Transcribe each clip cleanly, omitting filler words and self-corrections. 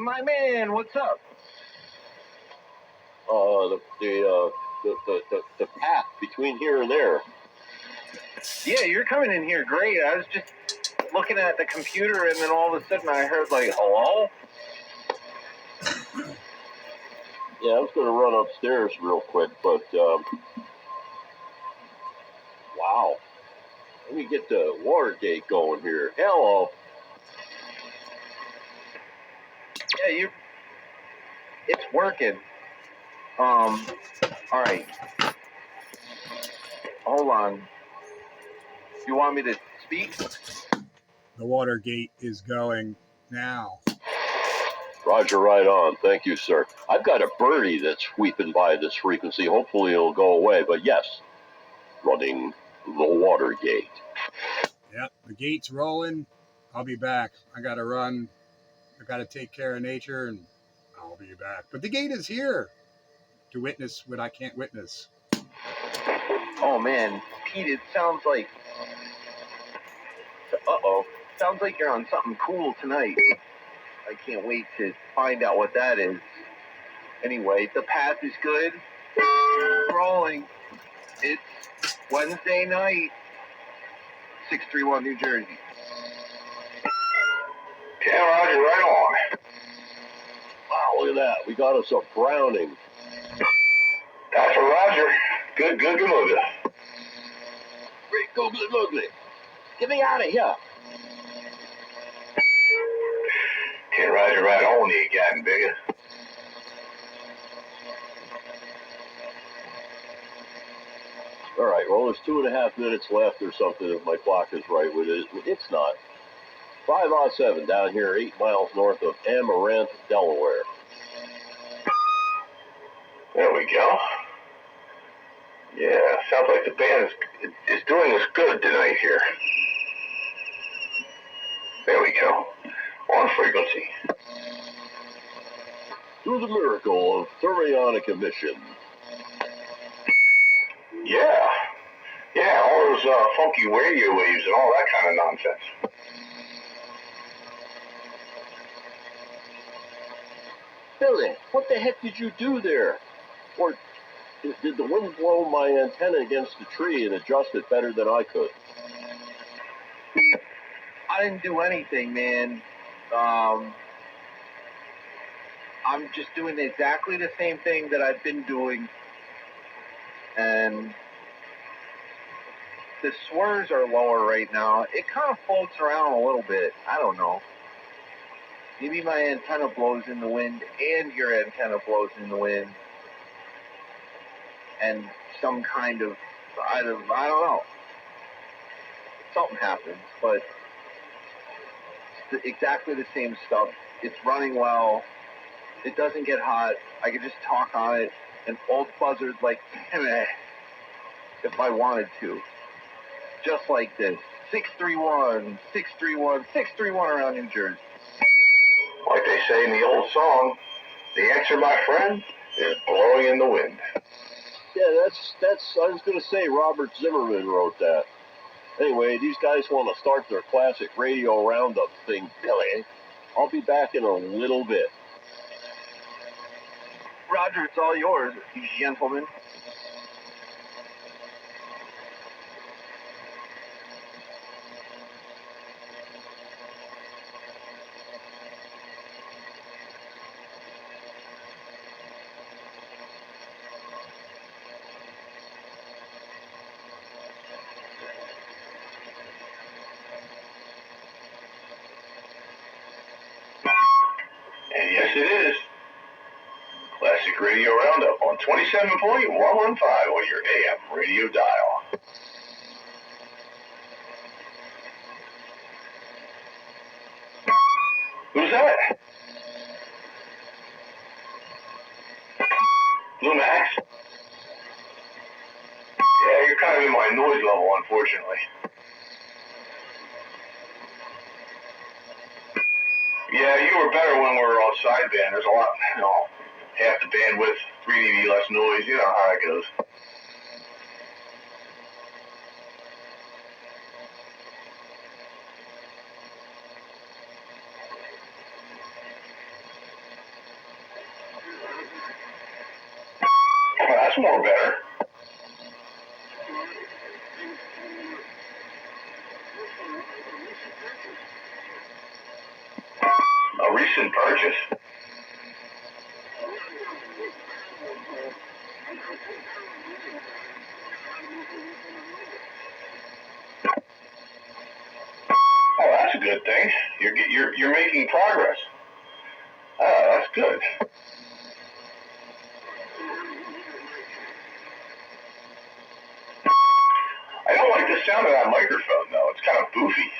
my man, what's up? The path between here and there. Yeah, you're coming in here great. I was just looking at the computer, and then all of a sudden I heard, like, hello? Yeah, I was going to run upstairs real quick, but, wow. Let me get the water gate going here. Hello. Yeah, it's working. All right. Hold on. You want me to speak? The water gate is going now. Roger, right on. Thank you, sir. I've got a birdie that's sweeping by this frequency. Hopefully it'll go away, but yes, running the water gate. Yep, the gate's rolling. I'll be back. I got to run. I got to take care of nature, and I'll be back. But the gate is here to witness what I can't witness. Oh, man. Pete, it sounds like... Uh-oh. Sounds like you're on something cool tonight. I can't wait to find out what that is. Anyway, the path is good. Rolling. It's Wednesday night. 631 New Jersey. Yeah, Roger, right on. Wow, look at that. We got us a Browning. That's a Roger. Good. Great, googly. Get me out of here. Yeah, Roger, right on you again, bigger. All right, well, there's 2.5 minutes left or something if my clock is right with it. It's not. 5:07 down here, 8 miles north of Amaranth, Delaware. There we go. Yeah, sounds like the band is doing us good tonight here. There we go. On frequency. Through the miracle of thermionic emission. Yeah, all those funky radio waves and all that kind of nonsense. Billy, what the heck did you do there? Or did the wind blow my antenna against the tree and adjust it better than I could? I didn't do anything, man. I'm just doing exactly the same thing that I've been doing. And the swirls are lower right now. It kind of floats around a little bit. I don't know. Maybe my antenna blows in the wind and your antenna blows in the wind. And some kind of, I don't know. Something happens, but it's exactly the same stuff. It's running well. It doesn't get hot. I can just talk on it. And old buzzards like, if I wanted to. Just like this. 631, 631, 631 around New Jersey. Like they say in the old song, the answer, my friend, is blowing in the wind. Yeah, that's. I was going to say Robert Zimmerman wrote that. Anyway, these guys want to start their classic radio roundup thing, Billy. I'll be back in a little bit. Roger, it's all yours, you gentlemen. And yes, it is. Classic Radio Roundup on 27.115 on your AM radio dial. Who's that? Blue Max? Yeah, you're kind of in my noise level, unfortunately. Yeah, you were better when we were on sideband. There's a lot, half the bandwidth, 3 dB less noise. You know how that goes. That's more better. A recent purchase. Oh, that's a good thing. You're making progress. Oh, that's good. I don't like the sound of that microphone though. It's kind of boofy.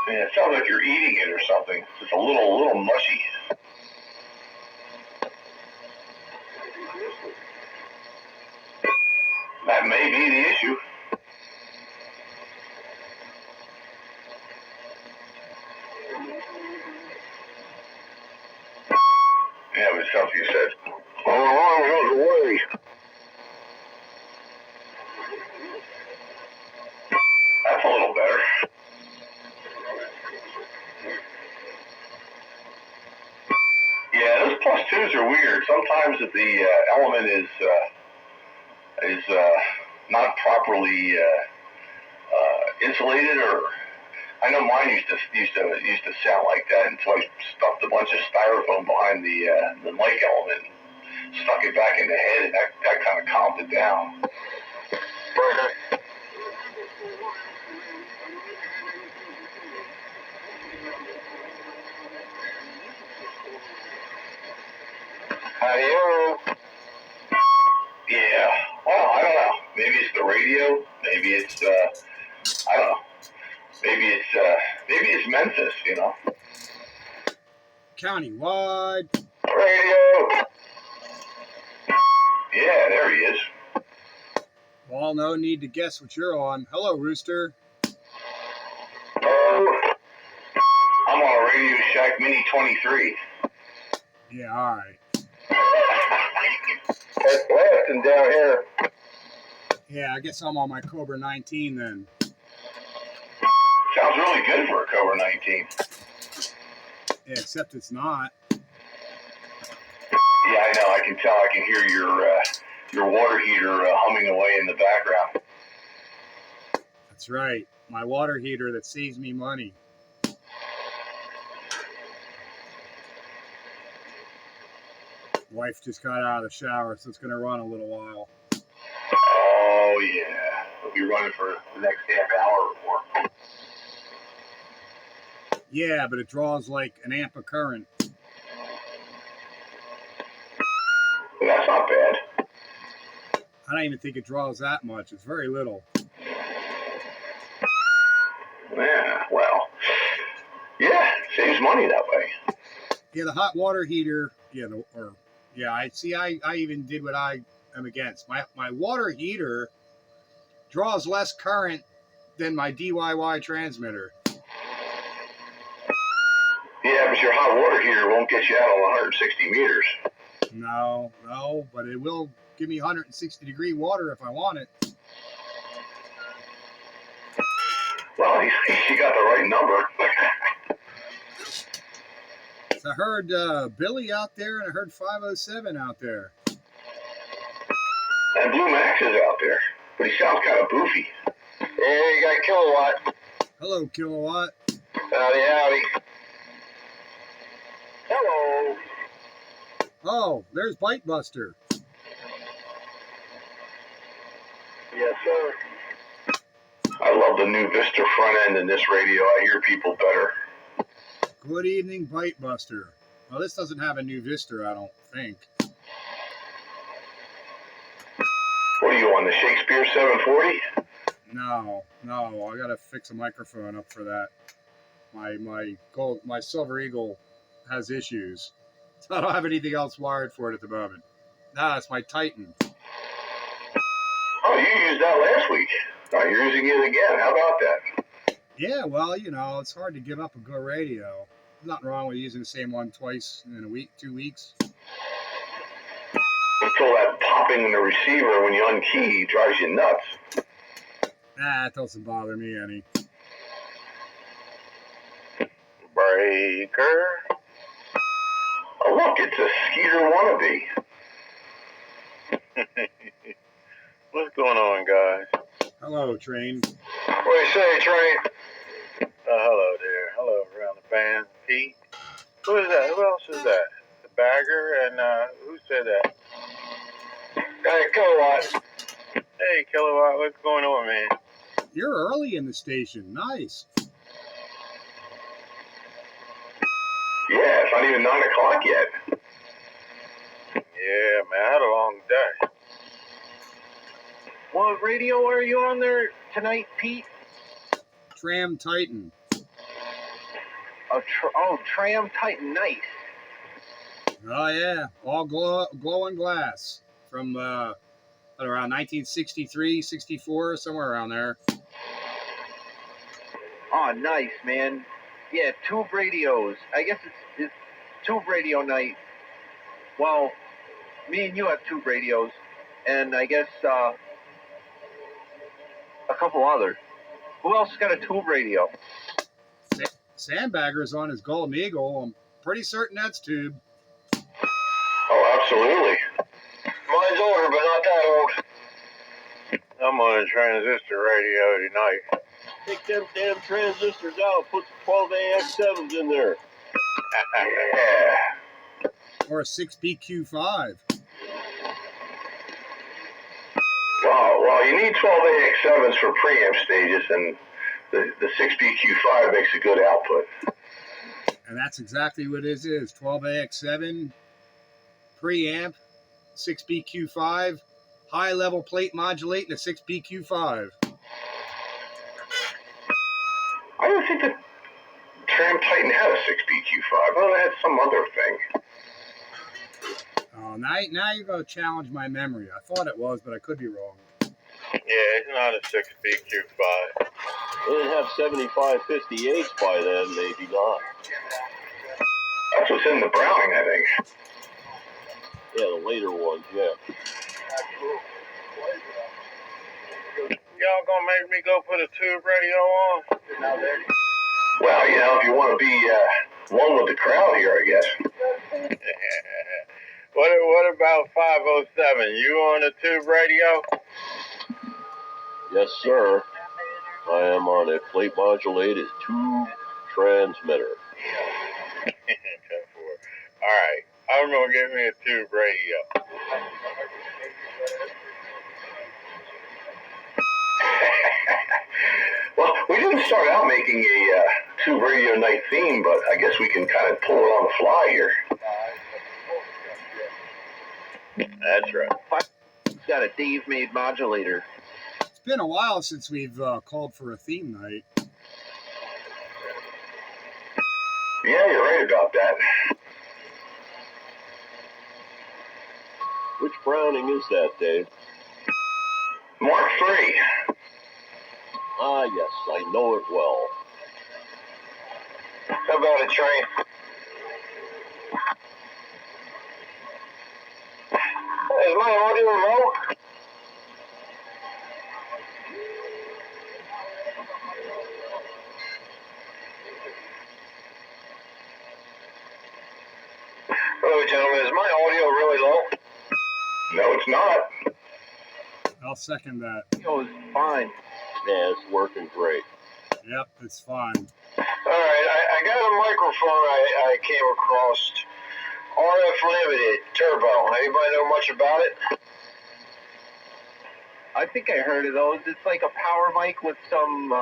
Yeah, it sounds like you're eating it or something. It's a little mushy. That may be the issue. Yeah, but it sounds like you said, oh, don't worry. That's a little better. Yeah, those plus twos are weird. Sometimes if the element is not properly insulated, or I know mine used to sound like that until I stuffed a bunch of styrofoam behind the mic element, and stuck it back in the head, and that kind of calmed it down. Hi-yo. Yeah. Well, I don't know. Maybe it's the radio. Maybe it's I don't know. Maybe it's Memphis. You know. Countywide. Radio. Yeah, there he is. Well, no need to guess what you're on. Hello, Rooster. Oh, I'm on a Radio Shack Mini 23. Yeah, all right. It's blasting down here. Yeah, I guess I'm on my Cobra 19 then. Sounds really good for a Cobra 19. Yeah, except it's not. Yeah, I know. I can tell. I can hear your water heater humming away in the background. That's right. My water heater that saves me money. Wife just got out of the shower, so it's going to run a little while. Oh, yeah. We'll be running for the next half hour or more. Yeah, but it draws like an amp of current. That's not bad. I don't even think it draws that much. It's very little. Yeah, well, yeah, saves money that way. Yeah, the hot water heater. I even did what I am against. My water heater draws less current than my DIY transmitter. Yeah, but your hot water heater won't get you out on 160 meters. No, but it will give me 160 degree water if I want it. Well, you got the right number. So I heard Billy out there, and I heard 507 out there. And Blue Max is out there, but he sounds kind of boofy. Yeah, you got Kilowatt. Hello, Kilowatt. Howdy, howdy. Hello. Oh, there's Bite Buster. Yes, sir. I love the new Vista front end in this radio. I hear people better. Good evening, Bite Buster. Well, this doesn't have a new Vista, I don't think. What are you on, the Shakespeare 740? No, I gotta fix a microphone up for that. My Silver Eagle has issues, so I don't have anything else wired for it at the moment. It's my Titan. Oh, you used that last week. Now you're using it again. How about that? Yeah, well, it's hard to give up a good radio. There's nothing wrong with using the same one twice in a week, 2 weeks. Until that popping in the receiver when you unkey drives you nuts. It doesn't bother me any. Breaker. Oh, look, it's a Skeeter wannabe. What's going on, guys? Hello, Train. What do you say, Train? Hello there. Hello, around the band. Pete. Who is that? Who else is that? The Bagger and, who said that? Hey, Kilowatt. Hey, Kilowatt, what's going on, man? You're early in the station. Nice. Yeah, it's not even 9 o'clock yet. Yeah, man, I had a long day. What radio are you on there tonight, Pete? Tram Titan. Tram Titan, nice. Oh, yeah. All glowing glass from around 1963, 64, somewhere around there. Oh, nice, man. Yeah, tube radios. I guess it's tube radio night. Well, me and you have tube radios, and I guess a couple others. Who else got a tube radio? Sandbagger's on his Golden Eagle. I'm pretty certain that's tube. Oh, absolutely. Mine's older, but not that old. I'm on a transistor radio tonight. Take them damn transistors out. Put the 12AX7s in there. Yeah. Or a 6BQ5. Well, you need 12AX7s for preamp stages, and the 6BQ5 makes a good output. And that's exactly what it is. 12AX7, preamp, 6BQ5, high level plate modulating a 6BQ5. I don't think the Tram Titan had a 6BQ5. I thought it had some other thing. Oh, now you're going to challenge my memory. I thought it was, but I could be wrong. Yeah, it's not a 6BQ5. They'd have 7558s by then, maybe not. That's what's in the Browning, I think. Yeah, the later ones, yeah. Y'all gonna make me go put a tube radio on? Well, if you want to be one with the crowd here, I guess. What about 507? You on a tube radio? Yes, sir. I am on a plate modulated tube transmitter. Alright, I'm gonna get me a tube radio. Well, we didn't start out making a tube radio night theme, but I guess we can kind of pull it on the fly here. That's right. It's got a Dave-made modulator. It's been a while since we've called for a theme night. Yeah, you're right about that. Which Browning is that, Dave? Mark III. Ah, yes, I know it well. How about it, Train? Is my audio low? Hello, gentlemen. Is my audio really low? No, it's not. I'll second that. It was fine. Yeah, it's working great. Yep, it's fine. All right, I got a microphone I came across. RF Limited Turbo. Anybody know much about it? I think I heard of those. It's like a power mic with some,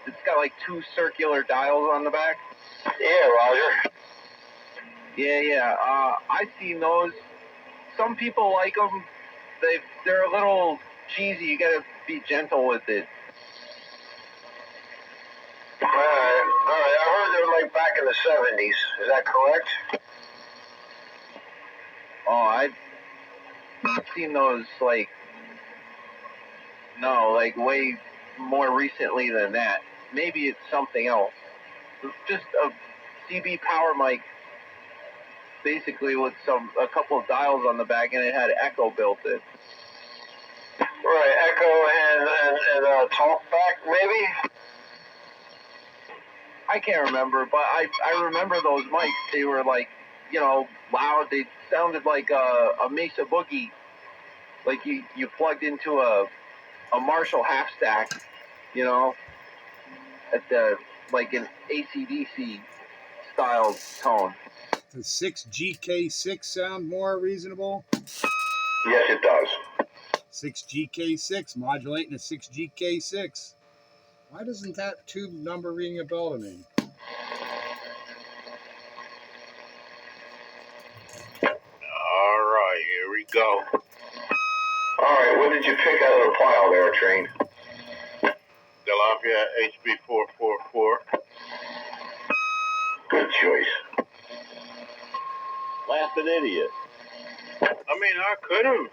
it's got like two circular dials on the back. Yeah, Roger. Yeah. I've seen those. Some people like them. They're a little cheesy. You gotta be gentle with it. All right. I heard they were like back in the 70s. Is that correct? Oh, I've seen those like way more recently than that. Maybe it's something else. It's just a CB power mic, basically with a couple of dials on the back, and it had echo built in. Right, echo and talk back, maybe? I can't remember, but I remember those mics. They were like loud. They sounded like a Mesa Boogie, like you plugged into a Marshall half stack, at the like an AC/DC style tone. Does 6GK6 sound more reasonable? Yes, it does. 6GK6, modulating a 6GK6. Why doesn't that tube number ring a bell to me? All right, here we go. All right, what did you pick out of the pile there, Train? Tilapia HB444. Good choice. Laughing idiot. I mean, I could have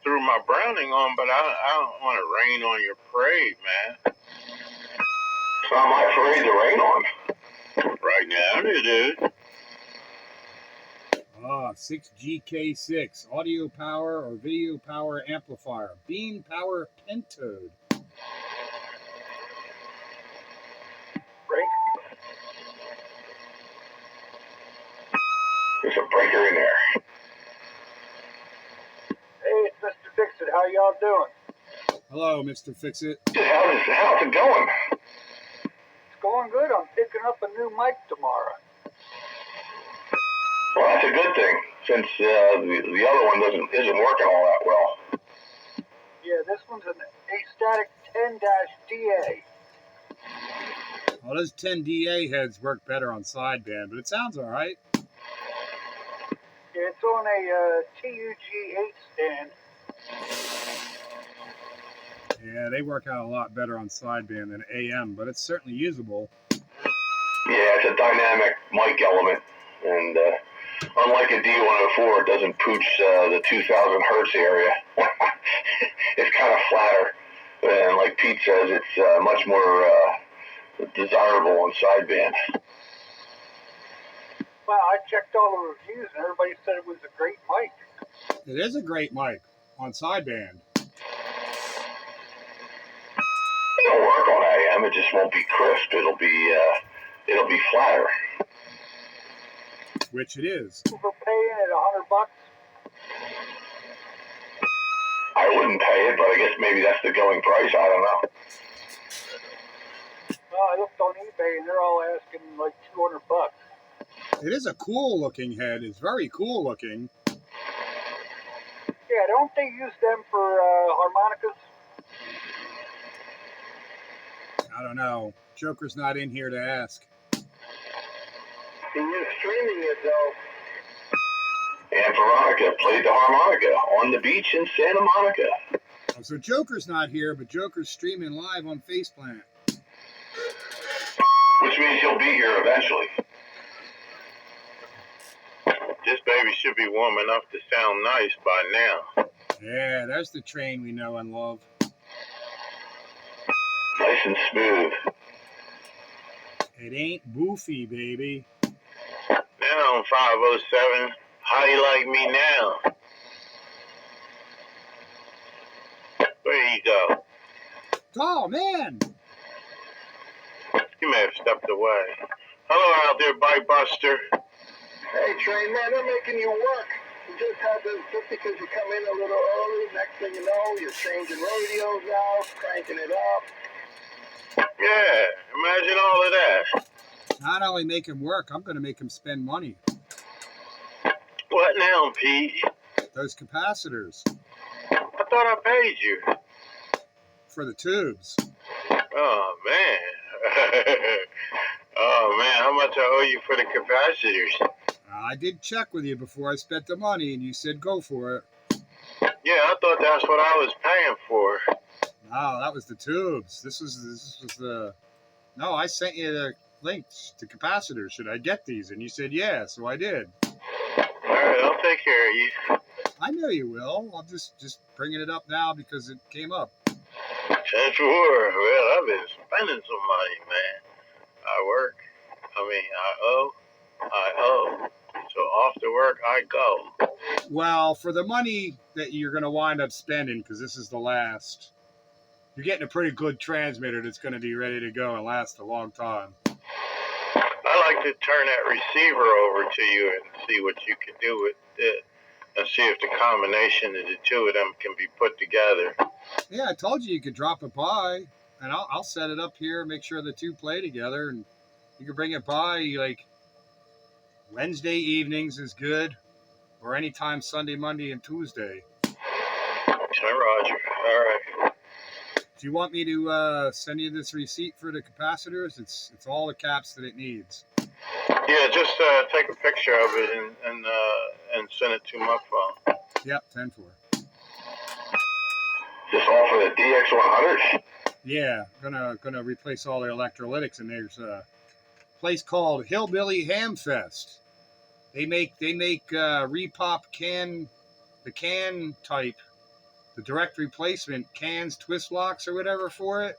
threw my Browning on, but I don't want to rain on your parade, man. It's not my parade to rain on. Right now it is. 6GK6, audio power or video power amplifier, beam power pentode. Break. There's a breaker in there. Hey, it's Mr. Fixit. How y'all doing? Hello, Mr. Fixit. How's it going? It's going good. I'm picking up a new mic tomorrow. Well, that's a good thing, since the other one isn't working all that well. Yeah, this one's an A-Static 10-DA. Well, those 10DA heads work better on sideband, but it sounds all right. Yeah, it's on a TUG-8 stand. Yeah, they work out a lot better on sideband than AM, but it's certainly usable. Yeah, it's a dynamic mic element, and unlike a D104, it doesn't pooch the 2,000 hertz area. It's kind of flatter, and like Pete says, it's much more desirable on sideband. Well, I checked all the reviews, and everybody said it was a great mic. It is a great mic on sideband. It'll work on AM. It just won't be crisp. It'll be flatter. Which it is. For paying at $100. I wouldn't pay it, but I guess maybe that's the going price. I don't know. Well, I looked on eBay, and they're all asking like $200. It is a cool looking head. It's very cool looking. Yeah, don't they use them for harmonicas? I don't know. Joker's not in here to ask. He is streaming it, though. And Veronica played the harmonica on the beach in Santa Monica. Oh, so Joker's not here, but Joker's streaming live on Faceplant. Which means he'll be here eventually. This baby should be warm enough to sound nice by now. Yeah, there's the Train we know and love. Nice and smooth. It ain't boofy, baby. Now on 507, how you like me now? Where you go? Oh, man! You may have stepped away. Hello out there, Bike Buster. Hey, Train, man, they're making you work. Just because you come in a little early, next thing you know, you're changing radios out, cranking it up. Yeah, imagine all of that. Not only make him work, I'm going to make him spend money. What now, Pete? Those capacitors. I thought I paid you. For the tubes. Oh, man. Oh, man, how much I owe you for the capacitors? I did check with you before I spent the money, and you said go for it. Yeah, I thought that's what I was paying for. No, that was the tubes. This was the... No, I sent you the links to capacitors. Should I get these? And you said yeah, so I did. All right, I'll take care of you. I know you will. I'm just bringing it up now because it came up. Sure. Well, I've been spending some money, man. I owe. So off to work I go. Well, for the money that you're going to wind up spending, because this is the last, you're getting a pretty good transmitter that's going to be ready to go and last a long time. I like to turn that receiver over to you and see what you can do with it, and see if the combination of the two of them can be put together. Yeah, I told you could drop it by, and I'll set it up here, make sure the two play together, and you can bring it by. Like Wednesday evenings is good, or anytime Sunday, Monday, and Tuesday. Roger. All right. Do you want me to send you this receipt for the capacitors? It's all the caps that it needs. Yeah, just take a picture of it and send it to my phone. Yep, 10-4. Just all for the DX100s? Yeah, gonna replace all the electrolytics, and there's a place called Hillbilly Hamfest. They make repop the can type, the direct replacement cans, twist locks or whatever for it.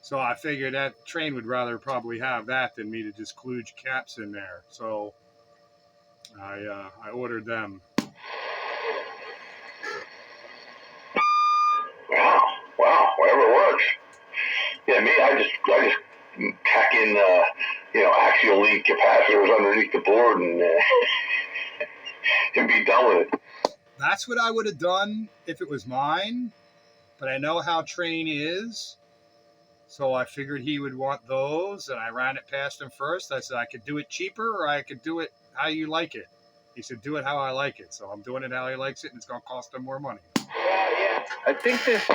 So I figured that train would rather probably have that than me to just kludge caps in there. So I ordered them. Wow, whatever works. Yeah, me, I just tack in, axial lead capacitors underneath the board and be done with it. That's what I would have done if it was mine, but I know how Train is, so I figured he would want those, and I ran it past him first. I said I could do it cheaper, or I could do it how you like it. He said, do it how I like it, so I'm doing it how he likes it, and it's going to cost him more money. Yeah. I think That's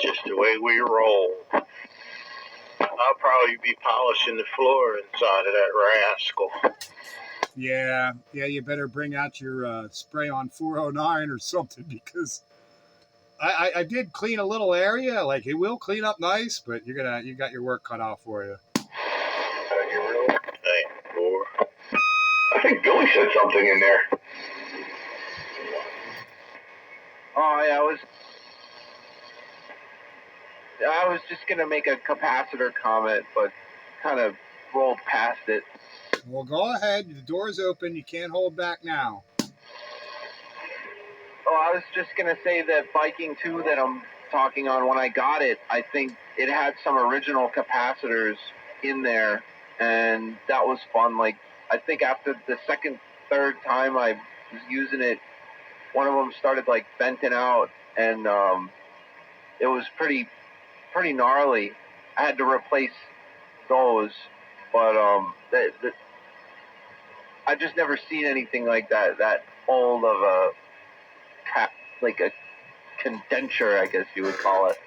just the way we roll. I'll probably be polishing the floor inside of that rascal. Yeah, you better bring out your spray on 409 or something, because I did clean a little area. Like, it will clean up nice, but you got your work cut out for you. I think Billy said something in there. Oh, yeah, I was just gonna make a capacitor comment, but kind of rolled past it. Well, go ahead. The door's open. You can't hold back now. Oh, I was just gonna say that Viking 2 that I'm talking on, when I got it, I think it had some original capacitors in there, and that was fun. Like, I think after the third time I was using it, one of them started like venting out, and it was pretty gnarly. I had to replace those, but I just never seen anything like that old of a like a condenser, I guess you would call it.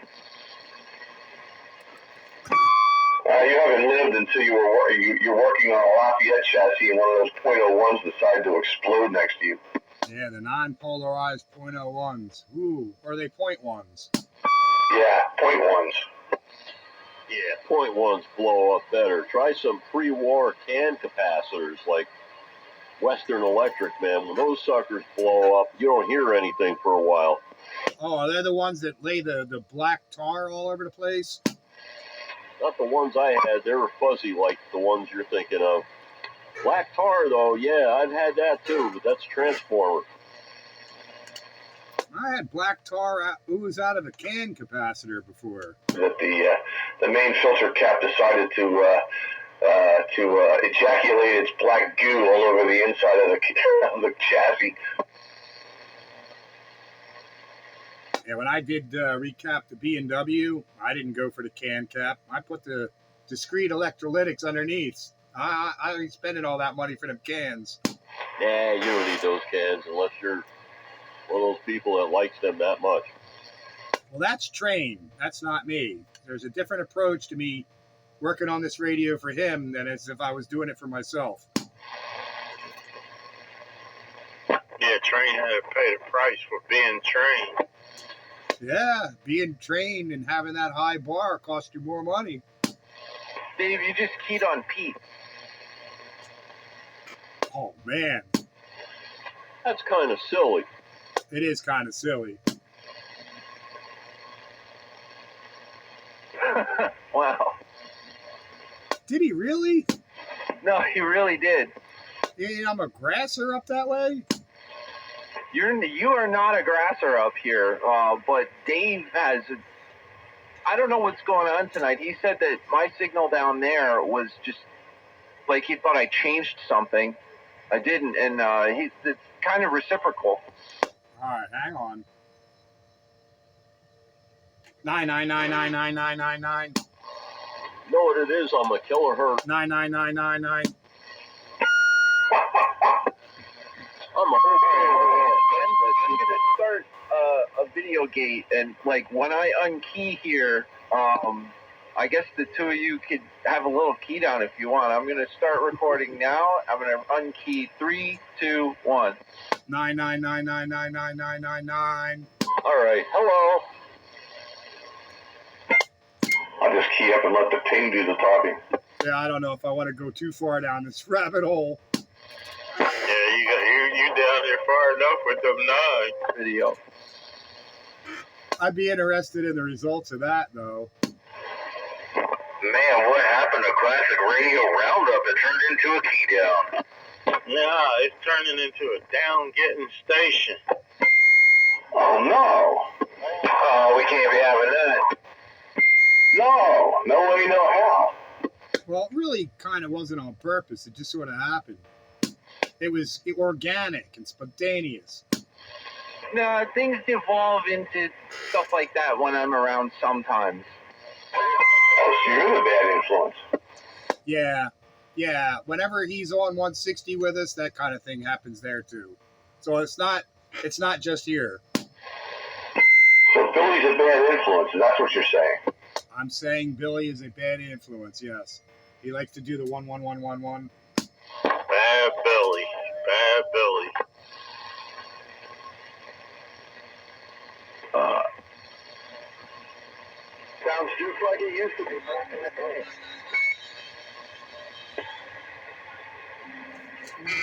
You haven't lived until you're working on a Lafayette chassis and one of those .01s decided to explode next to you. Yeah, the non-polarized .01s. Ooh, or are they .1s? Yeah, .1s. Yeah, .1s blow up better. Try some pre-war can capacitors like Western Electric, man. When those suckers blow up, you don't hear anything for a while. Oh, are they the ones that lay the black tar all over the place? Not the ones I had. They were fuzzy like the ones you're thinking of. Black tar, though, yeah, I've had that too, but that's transformer. I had black tar ooze out of a can capacitor before. That the main filter cap decided to ejaculate its black goo all over the inside of the chassis. Yeah, when I did recap the B&W, I didn't go for the can cap. I put the discrete electrolytics underneath. I ain't spending all that money for them cans. Yeah, you don't need those cans unless you're one of those people that likes them that much. Well, that's Train. That's not me. There's a different approach to me working on this radio for him than as if I was doing it for myself. Yeah, Train had to pay the price for being trained. Yeah, being trained and having that high bar cost you more money. Dave, you just keyed on Pete. Oh, man. That's kind of silly. It is kind of silly. Wow. Did he really? No, he really did. I'm a grasser up that way? You are not a grasser up here, but Dave has. I don't know what's going on tonight. He said that my signal down there was just like he thought I changed something. I didn't, and it's kind of reciprocal. All right, hang on. 999999999. You know what it is? I'm a killer herd. 99999. I'm a whole I'm gonna start a video gate, and like when I unkey here, I guess the two of you could have a little key down if you want. I'm gonna start recording now. I'm gonna unkey 3, 2, 1. 999999999. All right. Hello. I'll just key up and let the ping do the talking. Yeah, I don't know if I want to go too far down this rabbit hole. Yeah, you down there far enough with them 9. Video. I'd be interested in the results of that, though. Man, what happened to classic radio roundup? It turned into a key down. Nah, it's turning into a down-getting station. Oh, no. Oh, we can't be having that. No way, no how. Well, it really kind of wasn't on purpose. It just sort of happened. It was organic and spontaneous. No, things evolve into stuff like that when I'm around sometimes. Oh, so you're the bad influence. Yeah. Whenever he's on 160 with us, that kind of thing happens there too. So it's not just here. So Billy's a bad influence, and that's what you're saying. I'm saying Billy is a bad influence. Yes, he likes to do the 11111. Bad Billy. Bad Billy. Sounds just like it used to be.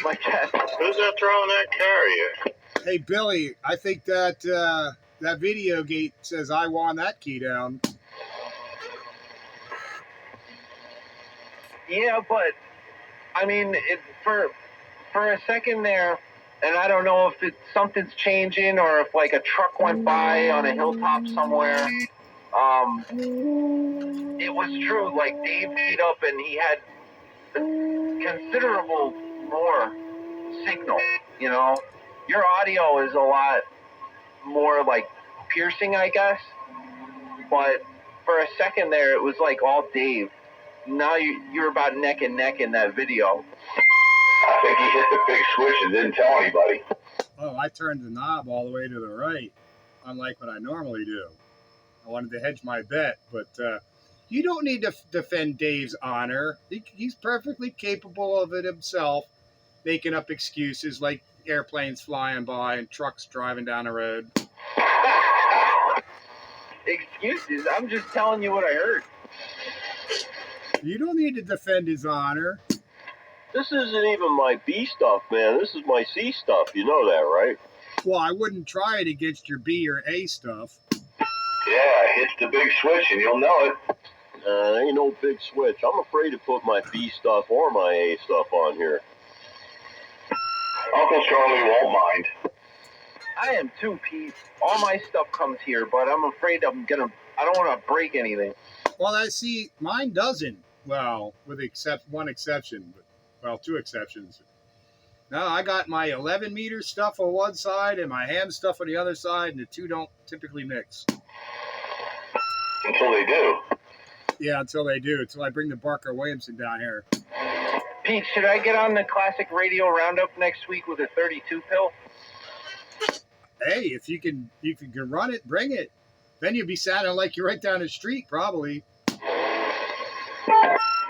Like that. Who's that throwing that carrier? Hey Billy, I think that that video gate says I won that key down. Yeah, but I mean, for a second there, and I don't know if something's changing or if like a truck went by on a hilltop somewhere. It was true. Like Dave beat up, and he had considerable more signal. You know, your audio is a lot more like piercing, I guess. But for a second there, it was like all Dave. Now you're about neck and neck in that video. I think he hit the big switch and didn't tell anybody. Oh, I turned the knob all the way to the right, unlike what I normally do. I wanted to hedge my bet, but you don't need to defend Dave's honor. He's perfectly capable of it himself, making up excuses like airplanes flying by and trucks driving down the road. Excuses? I'm just telling you what I heard. You don't need to defend his honor. This isn't even my B stuff, man. This is my C stuff. You know that, right? Well, I wouldn't try it against your B or A stuff. Yeah, hit the big switch and you'll know it. Ain't no big switch. I'm afraid to put my B stuff or my A stuff on here. Uncle Charlie won't mind. I am too, Pete. All my stuff comes here, but I'm afraid I don't want to break anything. Well, I see, mine doesn't. Well, with one exception, but two exceptions. No, I got my 11 meter stuff on one side and my ham stuff on the other side, and the two don't typically mix. Until they do. Yeah, until they do. Until I bring the Barker Williamson down here. Pete, should I get on the classic radio roundup next week with a 32 pill? Hey, if you can run it, bring it. Then you'll be sounding like you're right down the street, probably.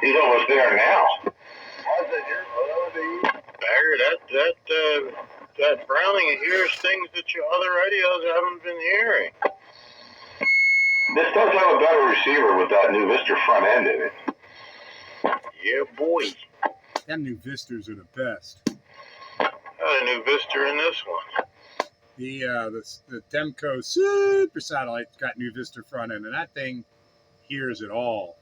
He's almost there now. Bagger, that Browning hears things that your other radios haven't been hearing. This does have a better receiver with that new Vista front end in it. Yeah, boy. Them new Vistas are the best. Got a new Vista in this one. The Demco Super Satellite's got new Vista front end, and that thing hears it all.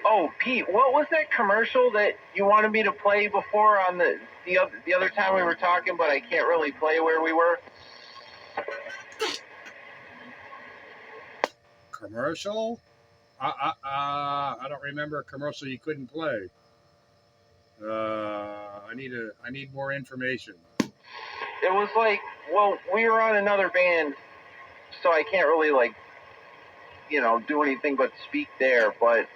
Oh, Pete, what was that commercial that you wanted me to play before on the other time we were talking, but I can't really play where we were? Commercial? I don't remember a commercial you couldn't play. I need more information. It was like, well, we were on another band, so I can't really like, do anything but speak there. But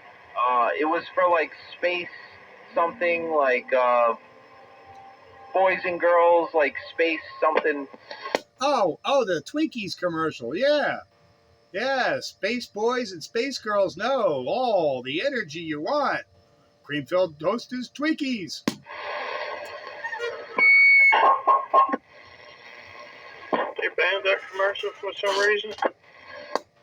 it was for like space something, like boys and girls, like space something. Oh, the Twinkies commercial. Yeah. Yeah, space boys and space girls know all the energy you want. Cream-filled Hostess Twinkies. They banned that commercial for some reason.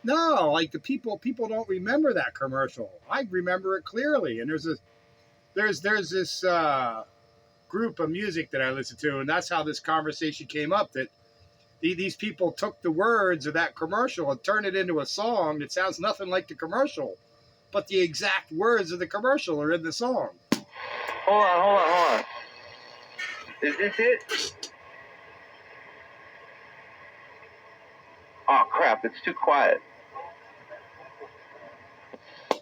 No, like the people don't remember that commercial. I remember it clearly. And there's this group of music that I listen to, and that's how this conversation came up. That these people took the words of that commercial and turned it into a song that sounds nothing like the commercial, but the exact words of the commercial are in the song. Hold on. Is this it? Oh crap! It's too quiet.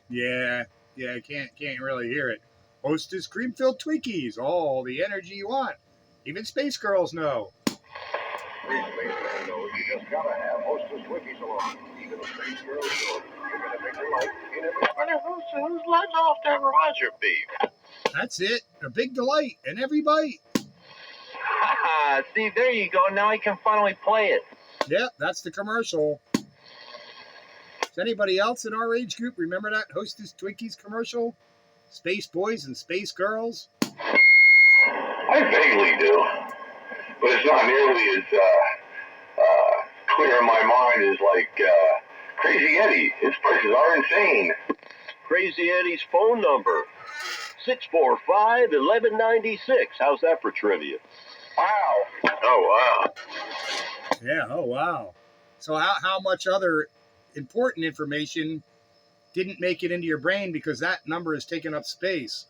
Yeah, I can't really hear it. Hostess cream-filled Twinkies, all the energy you want. Even space girls know. Free spaceman knows you just gotta have Hostess Twinkies along. Even the space girls know you're gonna make your life in every... Who's letting off that Roger beef? That's it. A big delight in every bite. See, there you go. Now I can finally play it. Yep, that's the commercial. Does anybody else in our age group remember that Hostess Twinkies commercial? Space boys and space girls? I vaguely do, but it's not nearly as clear in my mind as like Crazy Eddie. His prices are insane. Crazy Eddie's phone number, 645-1196. How's that for trivia? Wow. Oh, wow. Yeah, oh wow. So how much other important information didn't make it into your brain because that number is taking up space?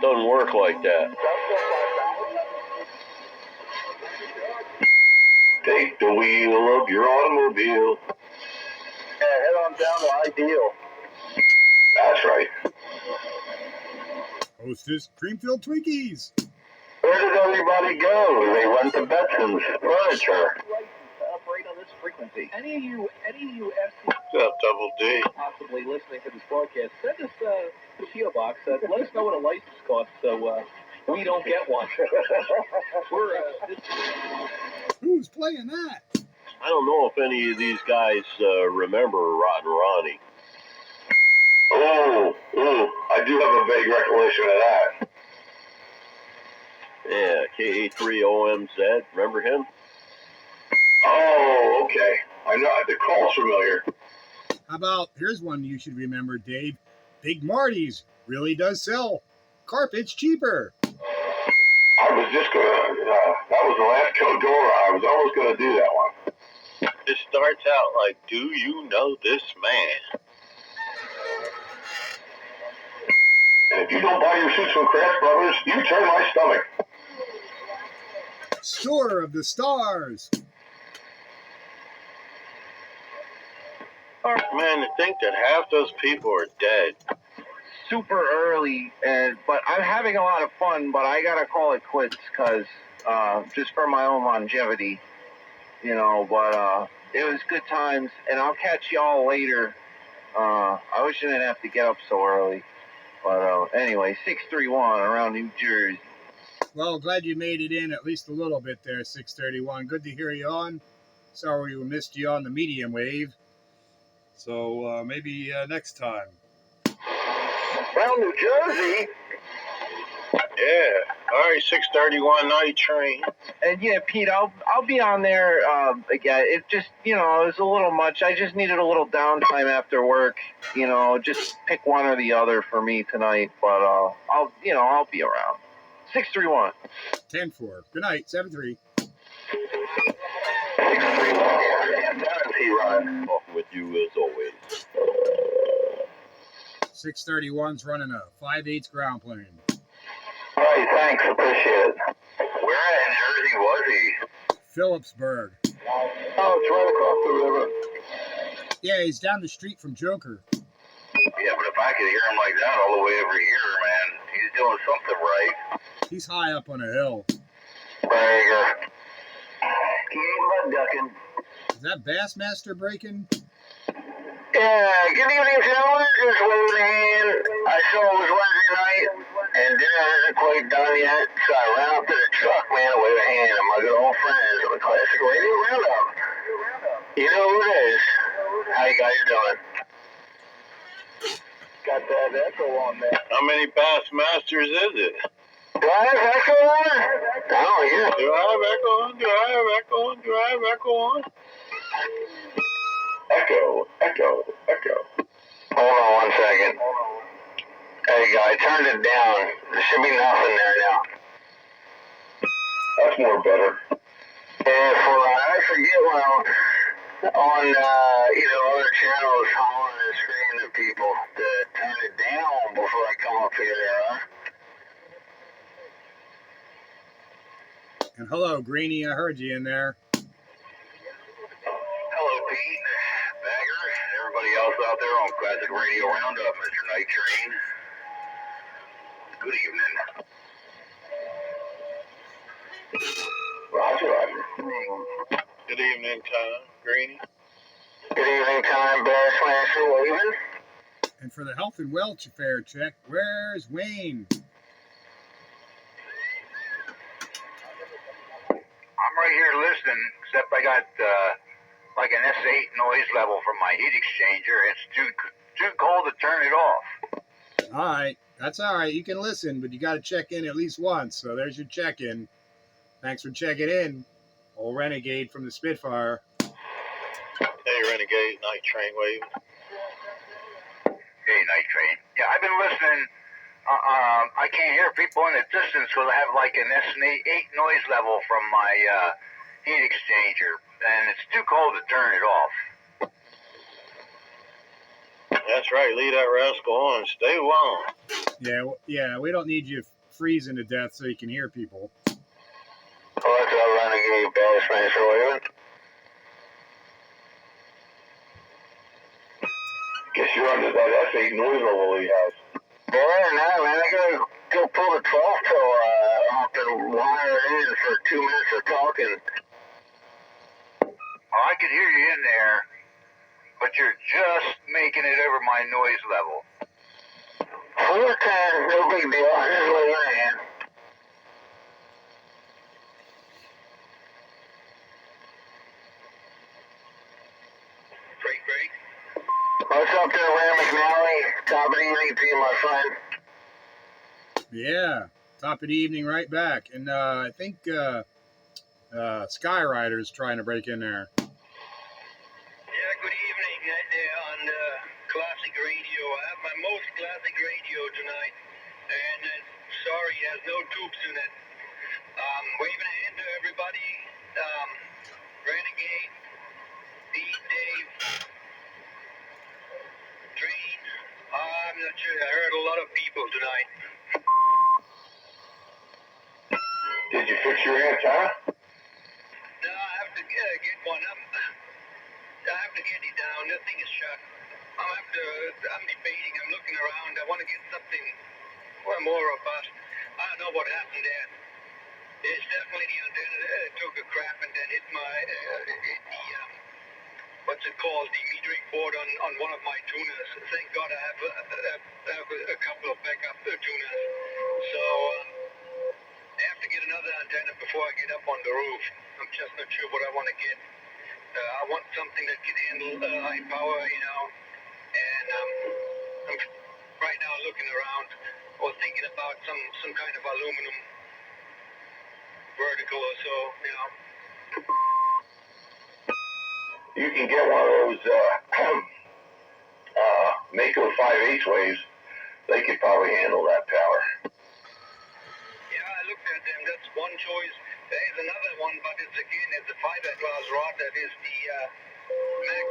Doesn't work like that. Take the wheel of your automobile. Head on down to Ideal. That's right. Hostess cream-filled Twinkies. Where does everybody go? They run to Betson's Furniture. Operate on this frequency. Any of you FC Double D. possibly listening to this broadcast, send us a PO box. Let us know what a license costs so we don't get one. Who's playing that? I don't know if any of these guys remember Rotten Ronnie. Oh, I do have a vague recollection of that. Yeah, KA3OMZ. Remember him? Oh, okay. I know, the call's familiar. How about, here's one you should remember, Dave. Big Marty's really does sell carpets cheaper. I was just gonna, that was the last Codora. I was almost gonna do that one. It starts out like, do you know this man? And if you don't buy your suits from Craft Brothers, you turn my stomach. Store of the Stars. Man, to think that half those people are dead. Super early, but I'm having a lot of fun, but I gotta call it quits because just for my own longevity, but it was good times, and I'll catch y'all later. I wish I didn't have to get up so early, but anyway, 631 around New Jersey. Well, glad you made it in at least a little bit there, 631. Good to hear you on. Sorry we missed you on the medium wave. So maybe next time. Around New Jersey? Yeah. All right, 631 night train. And yeah, Pete, I'll be on there again. It just, it was a little much. I just needed a little downtime after work. Just pick one or the other for me tonight. But I'll be around. 631. 10-4. Good night. 7-3. 631. Talking with you as always. 631's running a 5/8 ground plane. All right, thanks. Appreciate it. Where in Jersey was he? Phillipsburg. Oh, it's right across the river. Yeah, he's down the street from Joker. I could hear him like that all the way over here, man. He's doing something right. He's high up on a hill. Bagger. He ain't mud ducking. Is that Bassmaster breaking? Yeah, good evening, gentlemen. Just waving a hand. I saw it was Wednesday night, and dinner isn't quite done yet, so I ran up to the truck, man, to wave a hand at my good old friends on the Classic Radio Roundup. You know who it is. How you guys doing? Got that echo on there. How many Bassmasters is it? Do I have echo on? Oh, yeah. Do I have echo on? Do I have echo on? Do I have echo on? Echo, echo, echo. Hold on 1 second. There you go. I turned it down. There should be nothing there now. That's more better. And I forget when I'm on, other channels hollering and screaming at people to turn it down before I come up here there, huh? And hello, Greenie. I heard you in there. Hello, Pete, Bagger, everybody else out there on Classic Radio Roundup, Mr. Night Train. Good evening. Roger, Roger. Good evening, Tom. Greenie. Good evening, time, Bassmaster waving. And for the health and welfare check, where's Wayne? I'm right here listening, except I got like an S8 noise level from my heat exchanger. It's too cold to turn it off. All right. That's all right. You can listen, but you got to check in at least once. So there's your check-in. Thanks for checking in. Old Renegade from the Spitfire. Hey, Renegade, Night Train waving. Hey, Night Train. Yeah, I've been listening. I can't hear people in the distance because I have like an S8 noise level from my heat exchanger, and it's too cold to turn it off. That's right. Leave that rascal on. Stay warm. Yeah. We don't need you freezing to death so you can hear people. What's up, Renegade Bassmaster waving? Guess you're under that S8 noise level he has. Yeah, no, man, I gotta go pull the 12 toe off and wire it in for 2 minutes of talking. Oh, I can hear you in there, but you're just making it over my noise level. 4 times, no big deal. I just wave a hand. Great. What's up there, Ram McNally? Top of the evening to you, my friend. Yeah. Top of the evening right back. And I think Skyrider's trying to break in there. Yeah, good evening on Classic Radio. I have my most classic radio tonight, and sorry, it has no tubes in it. Waving a hand to everybody. Renegade, Pete, Dave, Train. I'm not sure. I heard a lot of people tonight. Did you fix your antenna? No, I have to get one. I have to get it down. That thing is shut. I'm debating. I'm looking around. I want to get something more robust. I don't know what happened there. It's definitely the antenna took a crap and then hit my what's it called? The metering board on one of my tuners. Thank God I have a couple of backup tuners. So I have to get another antenna before I get up on the roof. I'm just not sure what I want to get. I want something that can handle high power, and I'm right now looking around or thinking about some kind of aluminum vertical or so, You can get one of those Mako 5/8 waves. They could probably handle that power. Yeah, I looked at them. That's one choice. There is another one, but it's a fiberglass rod that is the Max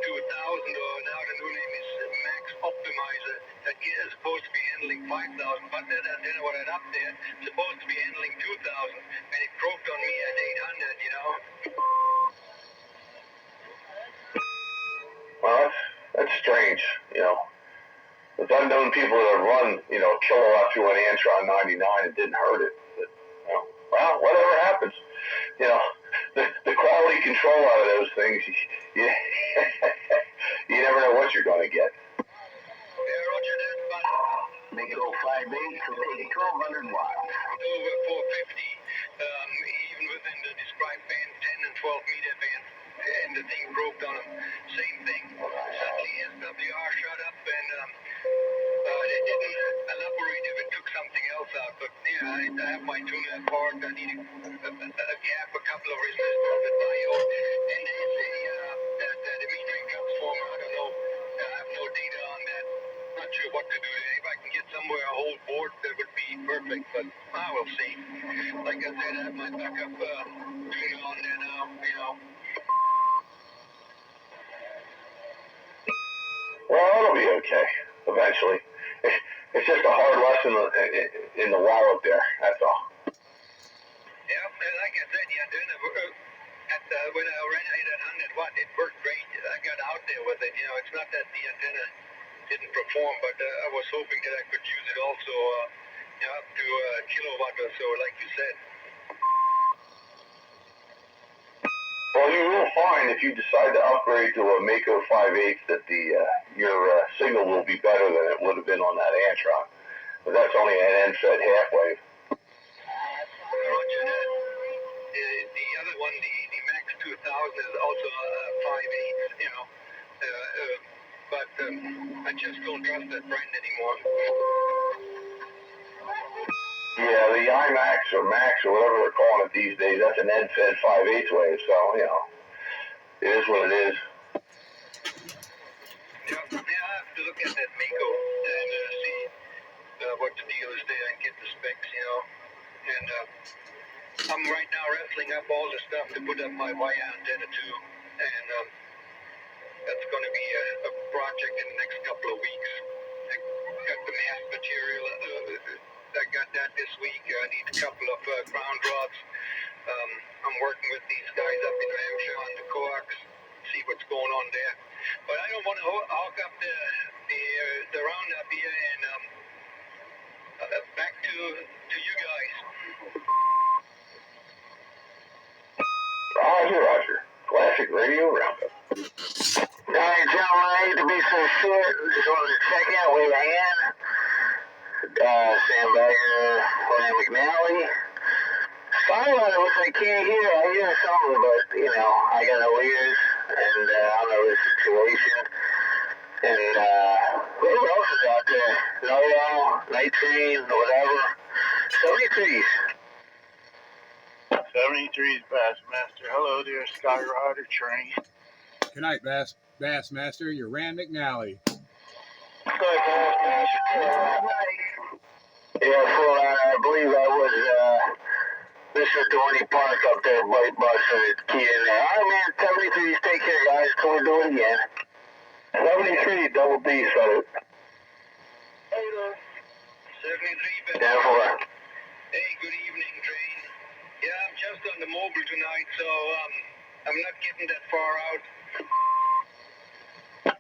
2000, or now the new name is Max Optimizer. That is supposed to be handling 5,000, but that antenna what I had up there is supposed to be handling 2,000, and it broke on me at 800, Well, that's strange, There's unknown people that have run, you know, a kilowatt through an Antron 99 and didn't hurt it. But, you know, well, whatever happens. You know, the quality control out of those things, you, you never know what you're going to get. Yeah, Roger that, but Make it 058 to take 1200 watts. over 450, even within the described band, 10 and 12 meter band, and the thing broke on them. Same thing. Suddenly SWR shut up and they didn't elaborate if it took something else out, but yeah, I have my tuner apart. I need a gap, a couple of resistors, a diode, and they say that the metering transformer, I don't know, I have no data on that. Not sure what to do. If I can get somewhere a whole board, that would be perfect, but I will see. Like I said, I have my backup tuner on there now, you know. Well, it'll be okay eventually. It's just a hard lesson in the wallet there. That's all. Yeah, like I said, the antenna, when I ran it at 100 watt, it worked great. I got out there with it. You know, it's not that the antenna didn't perform, but I was hoping that I could use it also, you know, up to a kilowatt or so, like you said. Well, you will find if you decide to upgrade to a Mako 5/8 that your signal will be better than it would have been on that Antron. But that's only an end-fed half wave. Roger that. The other one, the Max 2000 is also a 5/8, you know. But I just don't trust that brand anymore. Yeah, the IMAX or Max or whatever they're calling it these days, that's an end-fed 5/8 wave. So, you know, it is what it is. Yeah, I have to look at that Mako and see what the deal is there and get the specs, you know. And I'm right now wrestling up all the stuff to put up my wire antenna too. And that's going to be a project in the next couple of weeks. I got the mass material. I got that this week. I need a couple of ground rods. I'm working with these guys up in Hampshire on the coax, see what's going on there. But I don't want to hog up the roundup here, and back to you guys. Roger. Classic Radio Roundup. Alright, gentlemen, I hate to be so short. Just wanted to check in where I am. Sam Bagger, Ram McNally. Silent, which I can't hear. I hear something, but, you know, I got no ears, and I don't know the situation. And, who else is out there? Noel, Night Train, whatever. 73s. 73's Bassmaster. Hello there, Skyrider Train. Good night, Bassmaster. You're Rand McNally. Good, yeah, so I believe I was, Mr. Dorney Park up there, White Bus, and key in there. All right, man, 73s, take care, guys, till we do it again. 73, double D, said it. 73, Yeah, for hey, good evening, Train. Yeah, I'm just on the mobile tonight, so I'm not getting that far out.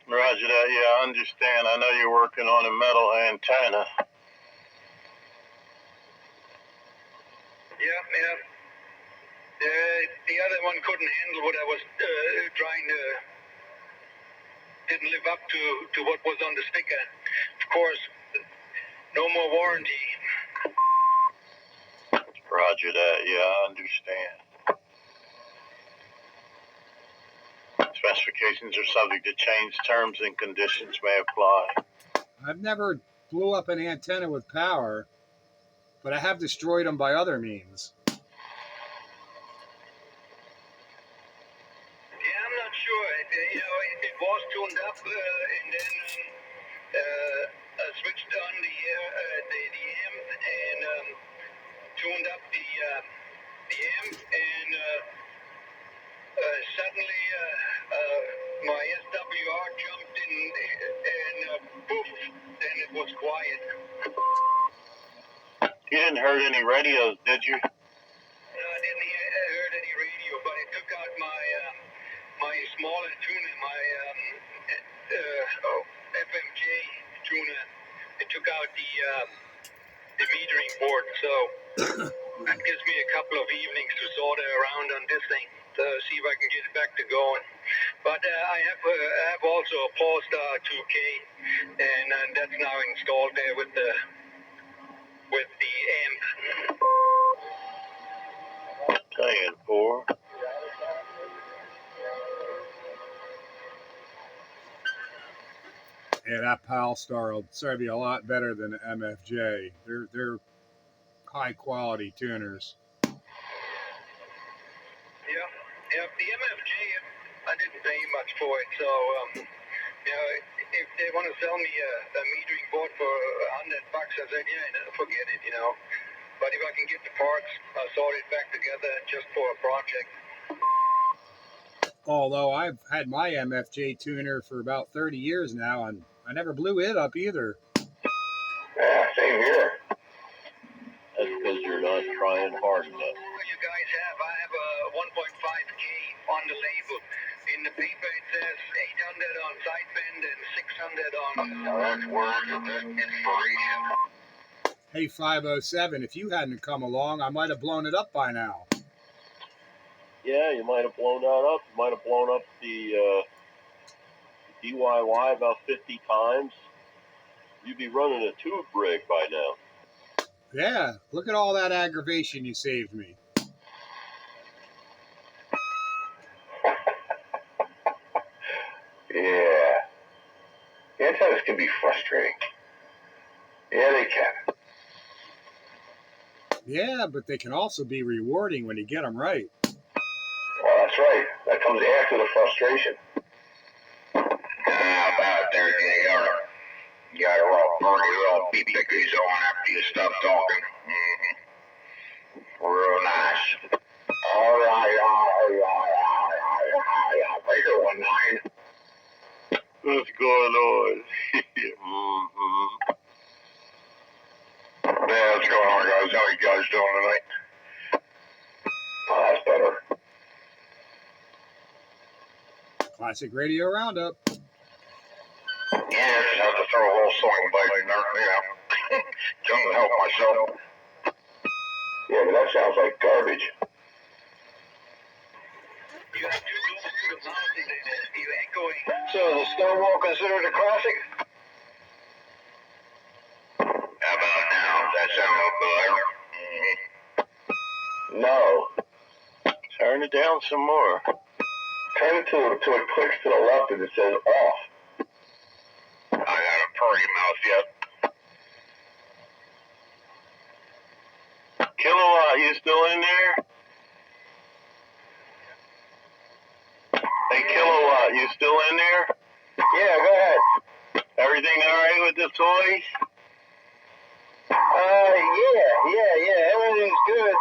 Roger that, yeah, I understand. I know you're working on a metal antenna. Yeah. The other one couldn't handle what I was trying to, didn't live up to what was on the sticker. Of course, no more warranty. Roger that, yeah, I understand. Specifications are subject to change. Terms and conditions may apply. I've never blew up an antenna with power, but I have destroyed them by other means. Yeah, I'm not sure. It was tuned up, and then I switched on the amp and tuned up the amp, and suddenly my SWR jumped in, and poof, then it was quiet. You didn't hurt any radios, did you? No, I didn't heard any radio, but it took out my smaller tuner, my FMJ tuner. the metering board. So that gives me a couple of evenings to sort around on this thing to see if I can get it back to going. But I have also a Polestar 2K, and that's now installed there with the amp. Saying 4. Yeah, that Polestar will serve you a lot better than the MFJ. They're high quality tuners. Yeah, the MFJ, I didn't pay much for it, so if they want to sell me a metering board for $100, I said, forget it, But if I can get the parts sorted back together just for a project. Although I've had my MFJ tuner for about 30 years now, and I never blew it up either. Yeah, same here. That's because you're not trying hard enough. You guys have. I have a 1.5K on the label. In the paper it says 800 on sideband and 600 on... Now that's words of inspiration. Hey, 507, if you hadn't come along, I might have blown it up by now. Yeah, you might have blown that up. You might have blown up the DIY about 50 times. You'd be running a tube rig by now. Yeah, look at all that aggravation you saved me. Yeah. Antennas can be frustrating. Yeah, they can. Yeah, but they can also be rewarding when you get them right. Well, that's right. That comes after the frustration. About there, you got her all pretty, all beep pickies on after you stop talking. Real nice. All right. Later one night. What's going on? Yeah, what's going on, guys? How you guys doing tonight? Oh, that's better. Classic Radio Roundup. Yeah, just have to throw a little sling bite in there, Couldn't help myself. Yeah, but that sounds like garbage. You have too close to the mountain and you're echoing. So, is Stonewall considered a classic? How about now? Does that sound a little better? No. Turn it down some more. Turn it till it clicks to the left and it says off. I got a pretty mouth yet. Kilowatt, you still in there? Hey, Kilowatt, you still in there? Yeah, go ahead. Everything all right with the toys? Yeah, everything's good.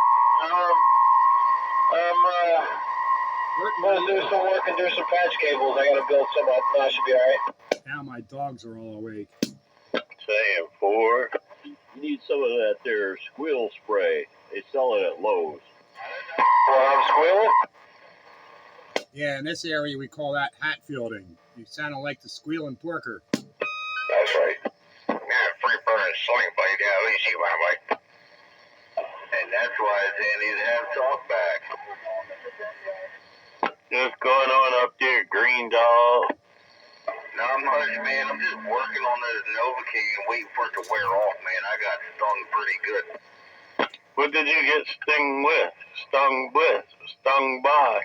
I'm gonna do some work and do some patch cables. I gotta build some up. That should be alright. Now my dogs are all awake. Saying 4. You need some of that there squeal spray. They sell it at Lowe's. Well, I'm squealing? Yeah, in this area we call that Hatfielding. You sounded like the squealing porker. That's right. Yeah, free burning sling bite. Yeah, at least you my way. And that's why it's handy to have talk back. What's going on up there, Green Dog? Not much, man. I'm just working on this Novocaine and waiting for it to wear off, man. I got stung pretty good. What did you get stung with? Stung with? Stung by?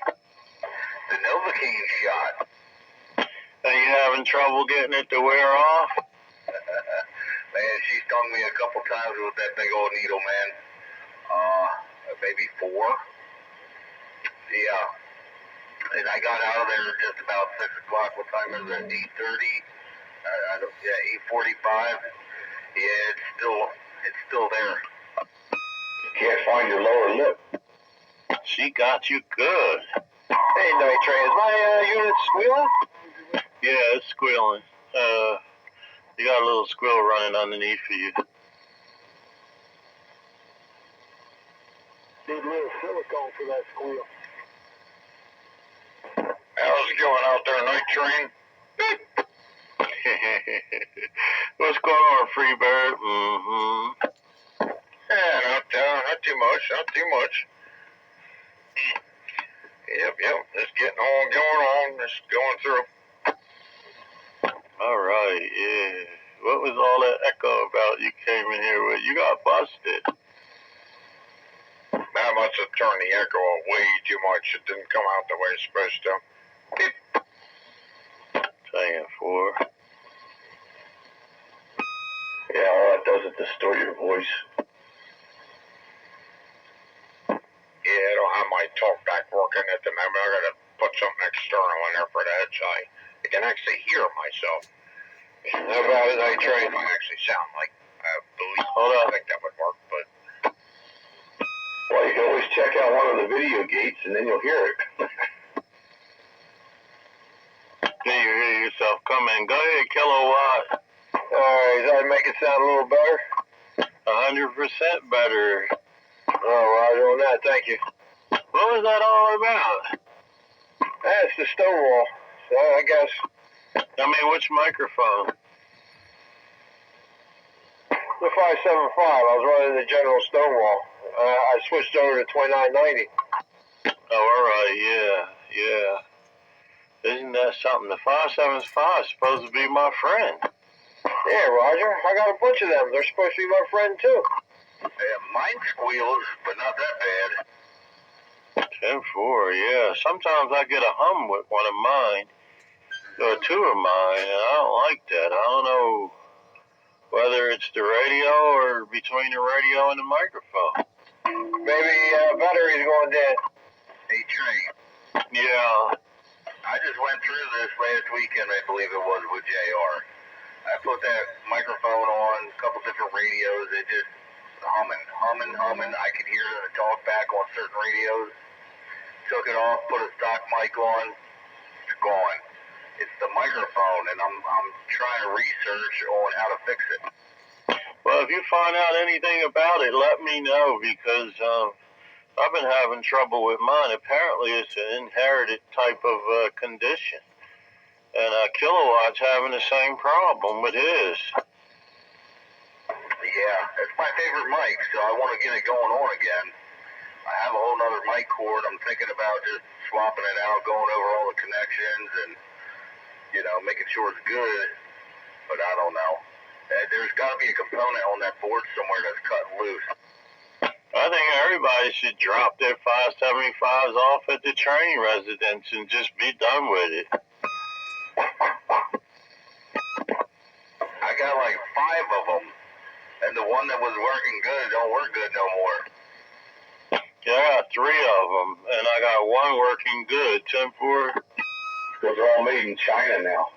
The Novocaine shot. Are you having trouble getting it to wear off? Man, she stung me a couple times with that big old needle, man. Maybe 4. Yeah. And I got out of there just about 6 o'clock. What time is it? 8:30? 8:45. Yeah, it's still there. Can't find your lower lip. She got you good. Hey, Night Train, is my unit squealing? Yeah, it's squealing. You got a little squeal running underneath for you. Need a little silicone for that squeal. How's it going out there, Night Train? What's going on, Freebird? Mm-hmm. Yeah, not too much, not too much. Yep, just getting on, going on, just going through. All right, yeah. What was all that echo about you came in here with? You got busted. I must have turned the echo up way too much. It didn't come out the way it's supposed to. Saying for. Yeah, all that does is distort your voice. Yeah, I don't have my talkback working at the moment. I gotta put something external in there for that, so I can actually hear myself. How about it? I try to actually sound like I believe. Hold on. I think that would work, but Well, you can always check out one of the video gates and then you'll hear it. Can you hear yourself coming? Go ahead, Kilowatt. does that make it sound a little better? 100% better. Oh, Roger on that. Thank you. What was that all about? That's the Stonewall. So I guess. I mean, which microphone? The 575. I was running the General Stonewall. I switched over to 2990. Oh, all right, yeah. Isn't that something? The 575 is supposed to be my friend. Yeah, Roger. I got a bunch of them. They're supposed to be my friend, too. Yeah, mine squeals, but not that bad. 10-4, yeah. Sometimes I get a hum with one of mine, or two of mine, and I don't like that. I don't know whether it's the radio or between the radio and the microphone. Maybe battery's going dead. Hey, Trey. Yeah. I just went through this last weekend, I believe it was, with JR. I put that microphone on, a couple different radios. It just humming. I could hear the talk back on certain radios. Took it off, put a stock mic on. It's gone. It's the microphone, and I'm trying to research on how to fix it. Well, if you find out anything about it, let me know, because I've been having trouble with mine. Apparently, it's an inherited type of condition. And Kilowatt's having the same problem with his. Yeah, it's my favorite mic, so I want to get it going on again. I have a whole nother mic cord. I'm thinking about just swapping it out, going over all the connections, and, making sure it's good. But I don't know. There's got to be a component on that board somewhere that's cut loose. I think everybody should drop their 575s off at the train residence and just be done with it. I got like 5 of them, and the one that was working good don't work good no more. Yeah, I got 3 of them, and I got one working good. 10-4. Those are all made in China now.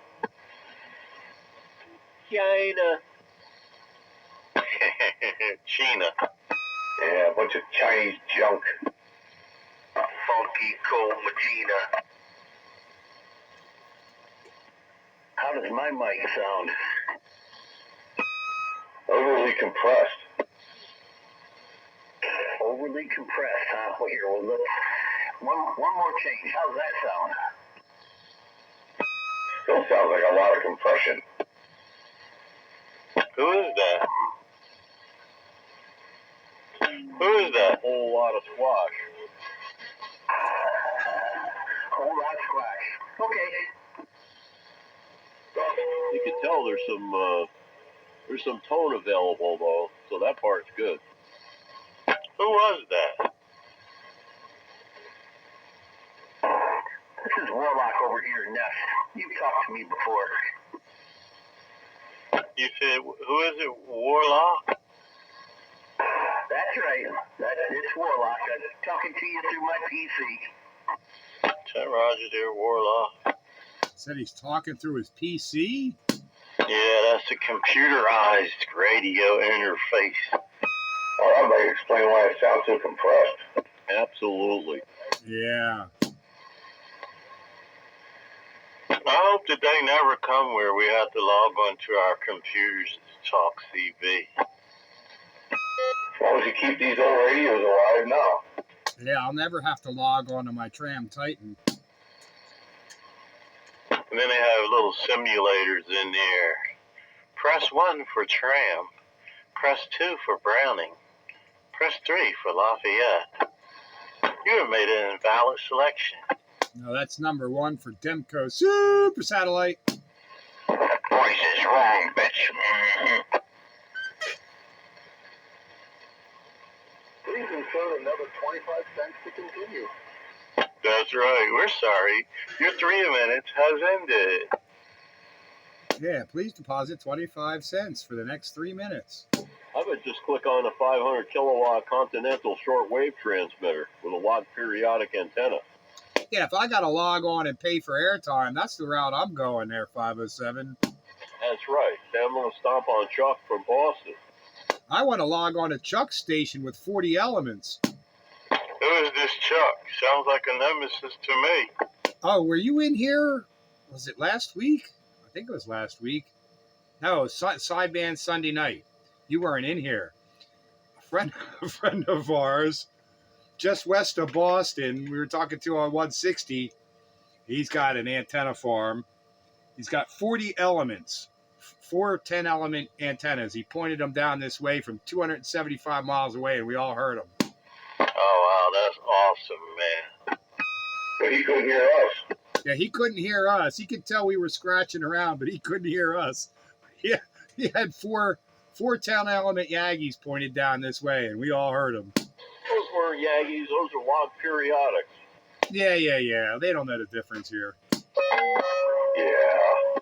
China. China. Yeah, a bunch of Chinese junk. Funky cold Magina. How does my mic sound? Overly compressed. Overly compressed, huh? Well, here, we'll look. One more change. How's that sound? Still sounds like a lot of compression. Who is that? Who is that? A whole lot of squash. Whole lot of squash. Okay. You can tell there's some tone available though, so that part's good. Who was that? This is Warlock over here, Ness. You've talked to me before. You said, who is it? Warlock? That's right. It's Warlock. I'm talking to you through my PC. 10 Roger there, Warlock. Said he's talking through his PC? Yeah, that's a computerized radio interface. Well, that might explain why it sounds so compressed. Absolutely. Yeah. I hope the day never come where we have to log onto our computers to talk CV. As long as you keep these old radios alive now. Yeah, I'll never have to log on to my Tram Titan. Who And then they have little simulators in there. Press 1 for Tram. Press 2 for Browning. Press 3 for Lafayette. You have made an invalid selection. No, that's number 1 for Demco Super Satellite. That voice is wrong, bitch. Mm-hmm. Please insert another 25 cents to continue. That's right. We're sorry. Your 3 minutes has ended. Yeah, please deposit 25 cents for the next 3 minutes. I would just click on a 500 kilowatt Continental shortwave transmitter with a log periodic antenna. Yeah, if I got to log on and pay for airtime, that's the route I'm going there, 507. That's right. I'm going to stomp on Chuck from Boston. I want to log on to Chuck's station with 40 elements. Who is this Chuck? Sounds like a nemesis to me. Oh, were you in here? Was it last week? I think it was last week. No, sideband Sunday night. You weren't in here. A friend of ours, just west of Boston, we were talking to on 160. He's got an antenna farm. He's got 40 elements, 4 10-element antennas. He pointed them down this way from 275 miles away, and we all heard him. Oh, wow, that's awesome, man. But he couldn't hear us. Yeah, he couldn't hear us. He could tell we were scratching around, but he couldn't hear us. Yeah, he had four 10-element Yagis pointed down this way, and we all heard him. Those weren't Yagis. Those are log periodics. Yeah. They don't know the difference here. Yeah.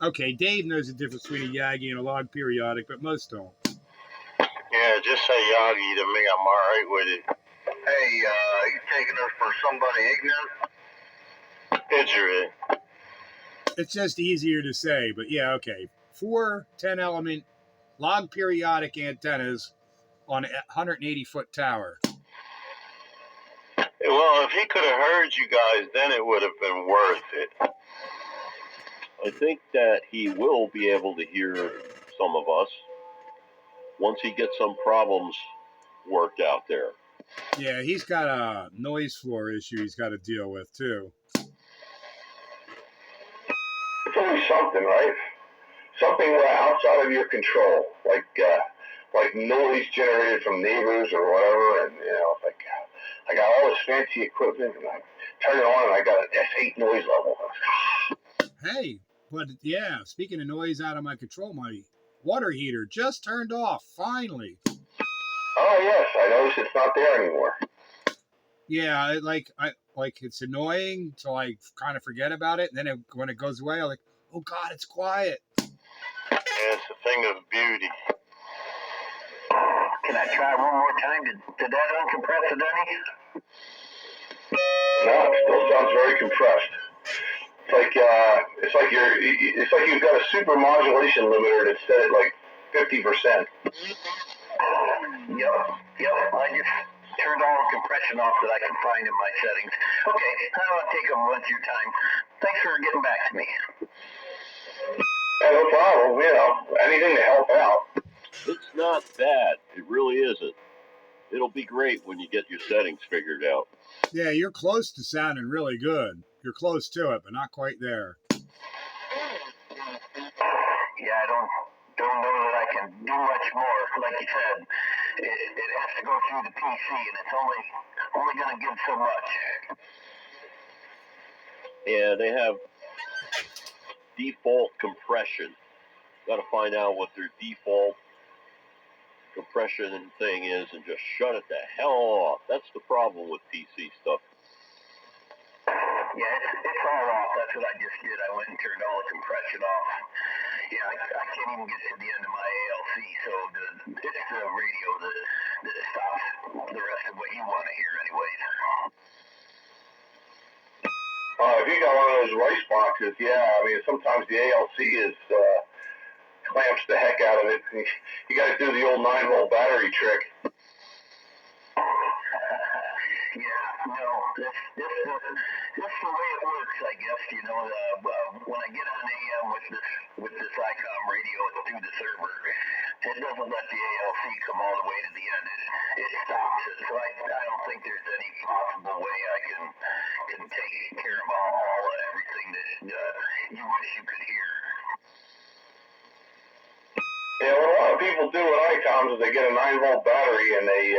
Okay, Dave knows the difference between a Yagi and a log periodic, but most don't. Yeah, just say Yagi to me. I'm all right with it. Hey, you taking us for somebody ignorant? Ignorant. It's just easier to say, but yeah, okay. 4 10-element log periodic antennas on a 180-foot tower. Well, if he could have heard you guys, then it would have been worth it. I think that he will be able to hear some of us once he gets some problems worked out there. Yeah, he's got a noise floor issue he's got to deal with, too. It's always something, right? Something outside of your control, like noise generated from neighbors or whatever, and it's like I got all this fancy equipment, and I turn it on, and I got an S8 noise level. Hey, but yeah, speaking of noise out of my control, my water heater just turned off, finally. Oh yes, I noticed it's not there anymore. Yeah, it's annoying, so I kind of forget about it, and then when it goes away, I'm like, oh God, it's quiet. Yeah, it's a thing of beauty. Can I try one more time? Did that uncompress it any? No, it still sounds very compressed. It's like you've got a super modulation limiter that's set at like 50%. Yep. I just turned all the compression off that I can find in my settings. Okay, I don't want to take up a bunch of your time. Thanks for getting back to me. Yeah, no problem. Anything to help out. It's not bad. It really isn't. It'll be great when you get your settings figured out. Yeah, you're close to sounding really good. You're close to it, but not quite there. Yeah, I don't know that I can do much more. Like you said, it has to go through the PC, and it's only going to give so much. Yeah, they have default compression. Got to find out what their default compression thing is and just shut it the hell off. That's the problem with PC stuff. Yeah, it's all off. That's what I just did. I went and turned all the compression off. Yeah, I can't even get to the end of my ALC, so it's the radio that stops the rest of what you want to hear anyways. If you got one of those rice boxes, sometimes the ALC clamps the heck out of it. You got to do the old 9-volt battery trick. This is the way it works, I guess. When I get on AM with this ICOM radio through the server, it doesn't let the ALC come all the way to the end. It stops it. So I don't think there's any possible way I can take care of all everything that people do with ICOMs is they get a 9-volt battery and they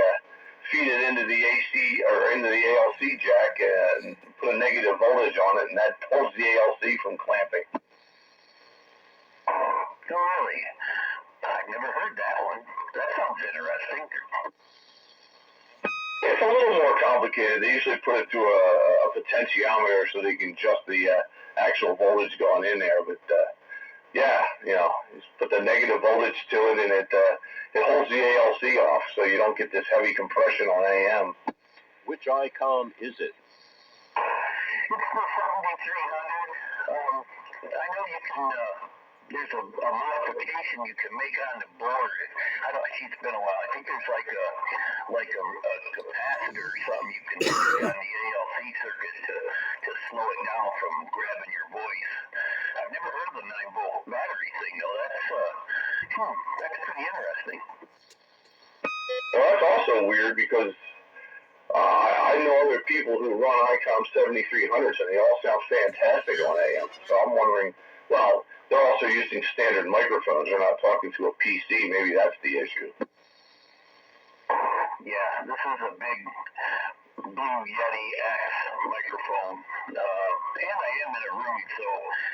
feed it into the AC or into the ALC jack and put a negative voltage on it, and that holds the ALC from clamping. Oh, really? I've never heard that one. That sounds interesting. It's a little more complicated. They usually put it through a potentiometer so they can adjust the actual voltage going in there. But yeah, you know, just put the negative voltage to it, and it holds the ALC off, so you don't get this heavy compression on AM. Which ICOM is it? It's the 7300. I know you can. There's a modification you can make on the board. I don't. It's been a while. I think there's like a capacitor or something you can put on the ALC circuit to slow it down from grabbing your voice. I've never heard of the 9-volt battery thing though. That's pretty interesting. Well, that's also weird because I know other people who run ICOM 7300s and they all sound fantastic on AM. So I'm wondering, well, they're also using standard microphones. They're not talking to a PC. Maybe that's the issue. Yeah, this is a big Blue Yeti X microphone. And I am in a room, so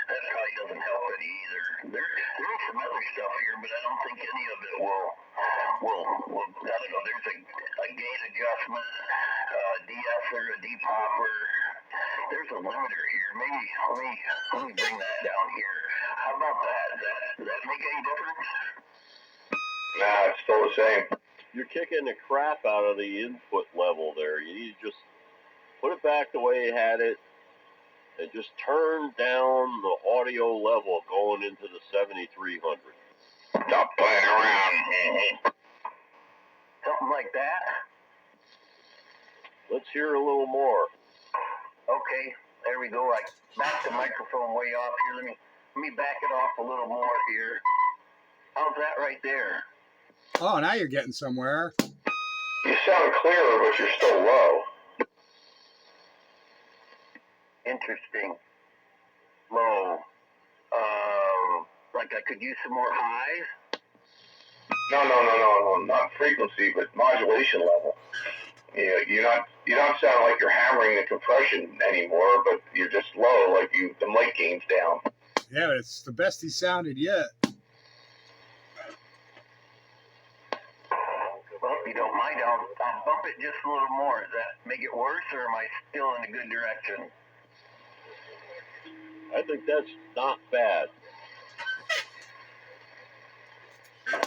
that probably doesn't help any either. There is some other stuff here, but I don't think any of it will I don't know, there's a gate adjustment, de-esser, a depopper. There's a limiter here. Maybe let me bring that down here. How about that? Does that make any difference? Nah, it's still the same. You're kicking the crap out of the input level there. You need to just put it back the way you had it and just turn down the audio level going into the 7300. Stop playing around. Something like that? Let's hear a little more. Okay, there we go. I backed the microphone way off here. Let me back it off a little more here. How's that right there? Oh, now you're getting somewhere. You sound clearer, but you're still low. Interesting. Low. Like I could use some more highs? No, not frequency, but modulation level. You don't sound like you're hammering the compression anymore, but you're just low, like the mic gain's down. Yeah, but it's the best he sounded yet. Well, if you don't mind, I'll bump it just a little more. Does that make it worse, or am I still in a good direction? I think that's not bad.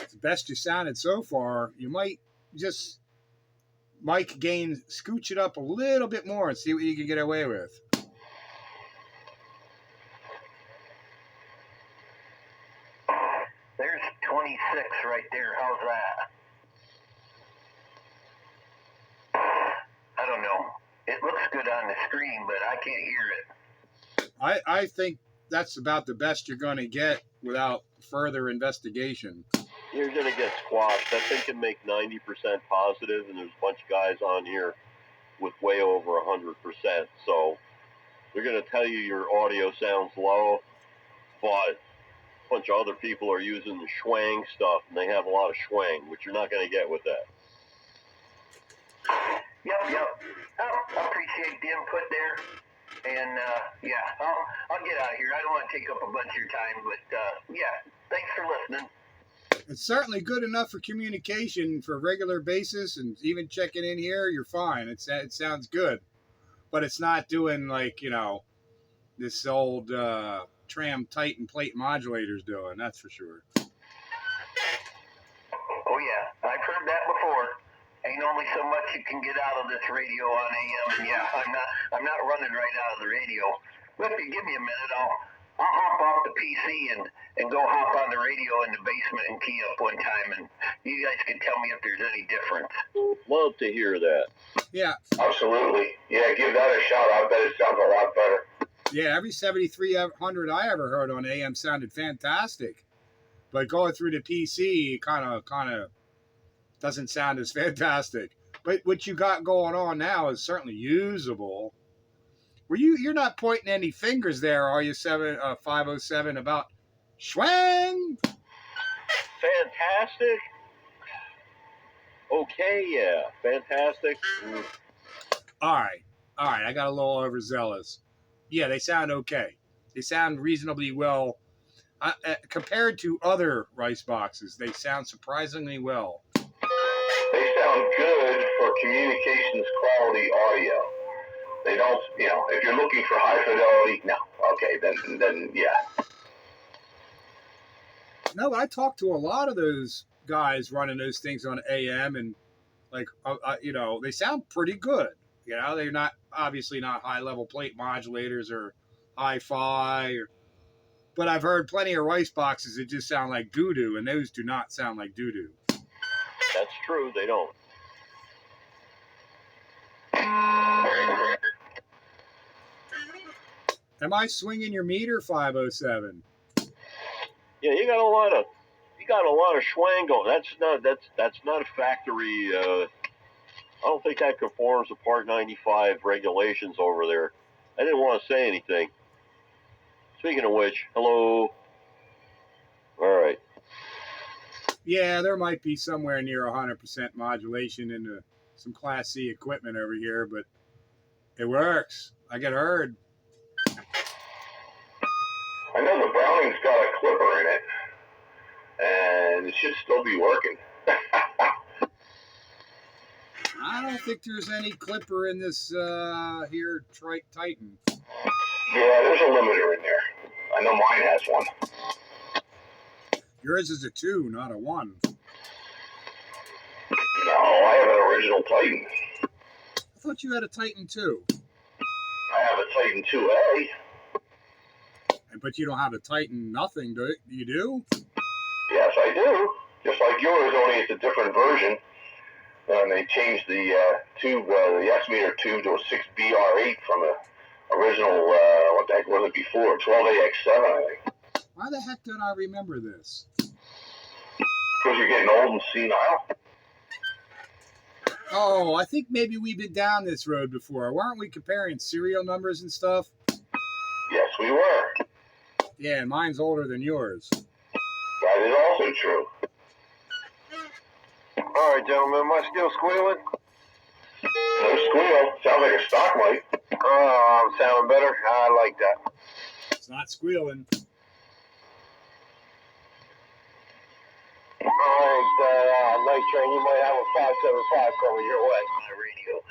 It's the best you sounded so far. You might just mic gain, scooch it up a little bit more and see what you can get away with. There's 26 right there. How's that? I don't know. It looks good on the screen, but I can't hear it. I think that's about the best you're going to get without further investigation. You're going to get squashed. That thing can make 90% positive, and there's a bunch of guys on here with way over 100%. So they're going to tell you your audio sounds low, but a bunch of other people are using the schwang stuff, and they have a lot of schwang, which you're not going to get with that. Yep. Oh, I appreciate the input there. And, yeah, I'll get out of here. I don't want to take up a bunch of your time, but, yeah, thanks for listening. It's certainly good enough for communication for a regular basis, and even checking in here, you're fine. It sounds good. But it's not doing, like, this old Tram Titan plate modulator's doing, that's for sure. Oh, yeah, I've heard that before. Ain't only so much you can get out of this radio on AM, and yeah, I'm not running right out of the radio. But if you give me a minute, I'll hop off the PC and go hop on the radio in the basement and key up one time, and you guys can tell me if there's any difference. Love to hear that. Yeah. Absolutely. Yeah, give that a shot. I bet it sounds a lot better. Yeah, every 7300 I ever heard on AM sounded fantastic. But going through the PC kind of doesn't sound as fantastic. But what you got going on now is certainly usable. You're not pointing any fingers there, are you, 507, about schwang? Fantastic. Okay, yeah. Fantastic. All right. I got a little overzealous. Yeah, they sound okay. They sound reasonably well. Compared to other rice boxes, they sound surprisingly well. They sound good for communications quality audio. They don't, if you're looking for high fidelity, no. Okay, then yeah. No, but I talked to a lot of those guys running those things on AM, and like, they sound pretty good. They're not obviously not high level plate modulators or hi-fi, but I've heard plenty of rice boxes that just sound like doo doo, and those do not sound like doo doo. That's true. They don't. Am I swinging your meter, 507? Yeah, you got a lot of schwang going. That's not a factory. I don't think that conforms to Part 95 regulations over there. I didn't want to say anything. Speaking of which, hello. All right. Yeah, there might be somewhere near 100% modulation in some Class C equipment over here, but it works. I get heard. I know the Browning's got a clipper in it, and it should still be working. I don't think there's any clipper in this here Tram Titan. Yeah, there's a limiter in there. I know mine has one. Yours is a 2, not a 1. No, I have an original Titan. I thought you had a Titan 2. I have a Titan 2A. But you don't have a Titan nothing, do you? Do? Yes, I do. Just like yours, only it's a different version. And they changed the tube, the S-meter tube to a 6BR8 from a original, what the heck was it before? 12AX7, I think. Why the heck don't I remember this? Because you're getting old and senile. Oh, I think maybe we've been down this road before. Weren't we comparing serial numbers and stuff? Yes, we were. Yeah, mine's older than yours. That is also true. All right, gentlemen, am I still squealing? No squeal. Sounds like a stock light. Oh, I'm sounding better. I like that. It's not squealing. All right, Night Train, you might have a 575 coming your way. My radio.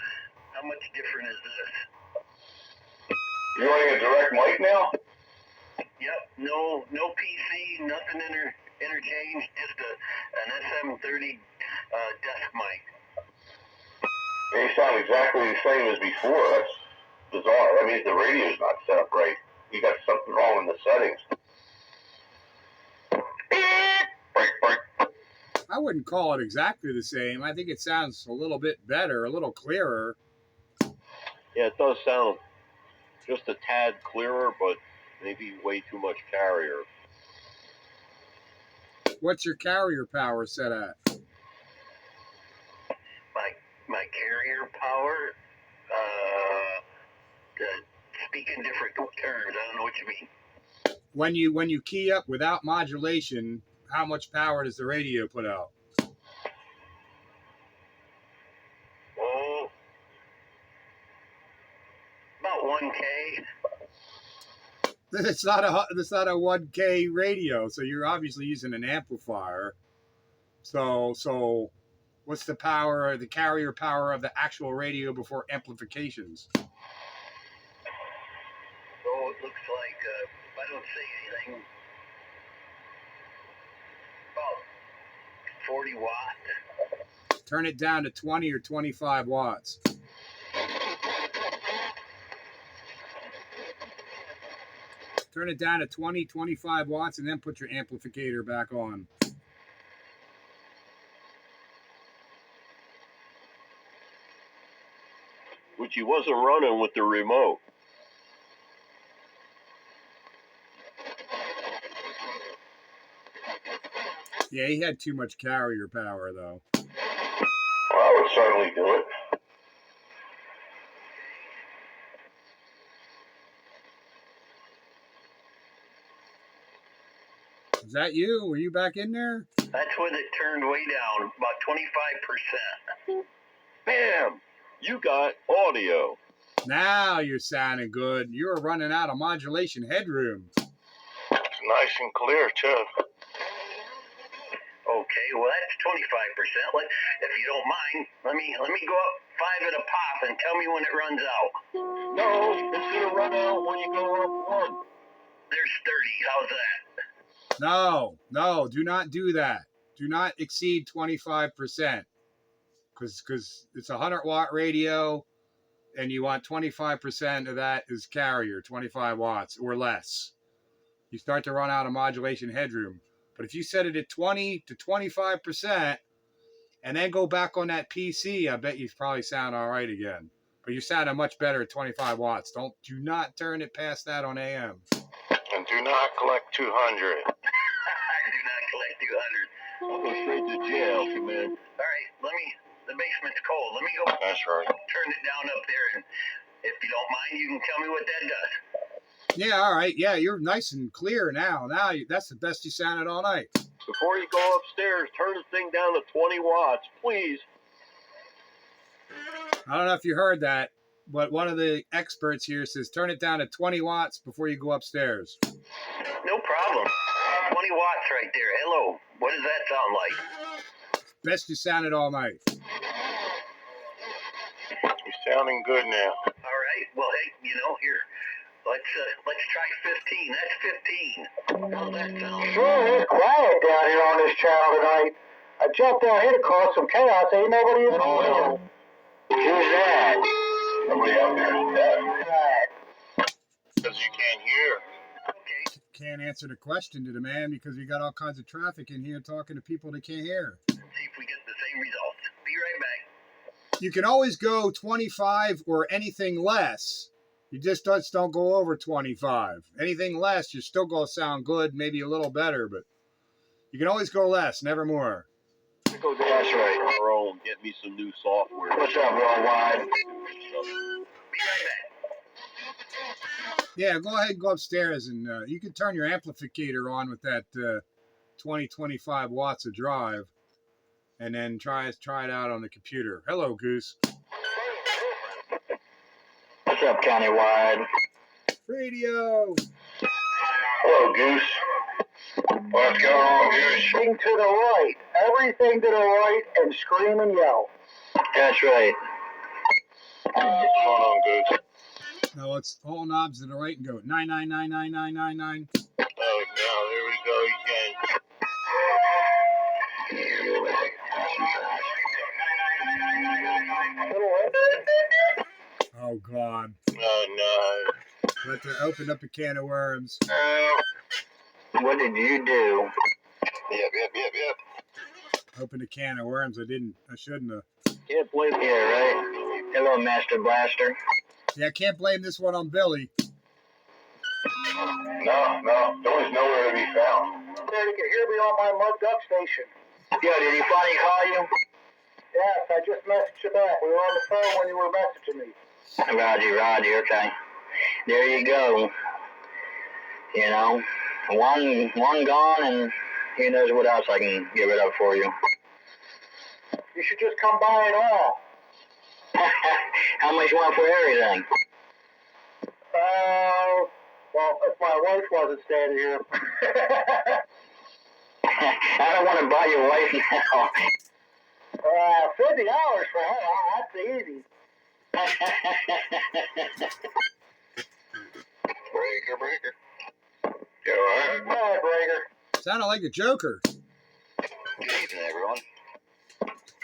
How much different is this? You running a direct mic now? Yep, no PC, nothing interchanged, just an SM30 desk mic. They sound exactly the same as before. That's bizarre. That means the radio's not set up right. You got something wrong in the settings. I wouldn't call it exactly the same. I think it sounds a little bit better, a little clearer. Yeah, it does sound just a tad clearer, but maybe way too much carrier. What's your carrier power set at? My carrier power, speak in different terms. I don't know what you mean. When you key up without modulation, how much power does the radio put out? Oh, about 1K. It's not a 1K radio, so you're obviously using an amplifier. So what's the power, the carrier power of the actual radio before amplifications? So it looks like, if I don't say anything, about 40 watts. Turn it down to 20 or 25 watts. Turn it down to 20, 25 watts, and then put your amplificator back on. Which he wasn't running with the remote. Yeah, he had too much carrier power, though. Well, I would certainly do it. Is that you? Were you back in there? Yeah, That's with it turned way down, about 25%. Bam! You got audio. Now you're sounding good. You're running out of modulation headroom. It's nice and clear, too. Okay, well, that's 25%. If you don't mind, let me go up 5 at a pop and tell me when it runs out. No, it's gonna run out when you go up 1. There's 30. How's that? No, do not do that. Do not exceed 25%. Because it's a 100-watt radio, and you want 25% of that is carrier, 25 watts or less. You start to run out of modulation headroom. But if you set it at 20 to 25%, and then go back on that PC, I bet you probably sound all right again. But you sounded much better at 25 watts. Do not turn it past that on AM. And do not collect 200. I do not collect 200. I'll go straight to jail, man. All right, the basement's cold. Let me go. That's right. Turn it down up there, and if you don't mind, you can tell me what that does. Yeah, all right. Yeah, you're nice and clear now. That's the best you sounded all night. Before you go upstairs, turn the thing down to 20 watts, please. I don't know if you heard that, but one of the experts here says turn it down to 20 watts before you go upstairs. No problem. 20 watts right there. Hello. What does that sound like? Best you sounded all night. You're sounding good now. All right. Well, hey, here. Let's try 15. That's 15. How's that sound? Sure, it's quiet down here on this channel tonight. I jumped down here to cause some chaos. Ain't nobody in here. Who's that? Nobody out there. Because you can't hear. Okay. Can't answer the question to the man because we got all kinds of traffic in here talking to people that can't hear. See if we get the same results. Be right back. You can always go 25 or anything less. You just don't go over 25. Anything less, you're still going to sound good, maybe a little better, but you can always go less, never more. That's right. Bro, get me some new software. What's up, Worldwide? Yeah, go ahead and go upstairs, and you can turn your amplificator on with that 25 watts of drive, and then try it out on the computer. Hello, Goose. What's up, Countywide? Radio. Hello, Goose. What's going on, Goose? Everything to the right. Everything to the right and scream and yell. That's right. What's going on, Goose? No, it's all knobs to the right and go 9999999. Oh, no, here we go again. Oh, God. Oh, no. Let her open up a can of worms. What did you do? Yep. Open a can of worms. I shouldn't have. Can't blame Yeah, right. Hello, Master Blaster. Yeah, I can't blame this one on Billy. No, Billy's nowhere to be found. Yeah, you can hear me on my mud duck station. Yeah, did he finally call you? Yes, I just messaged you back. We were on the phone when you were messaging me. Roger, okay. There you go. One gone, and who knows what else I can give it up for you. You should just come buy it all. How much you want for everything? Well, if my wife wasn't standing here. I don't want to buy your wife now. $50 for her, that's easy. Breaker. You alright? Hi, Breaker. Sounded like a joker. Good evening, everyone.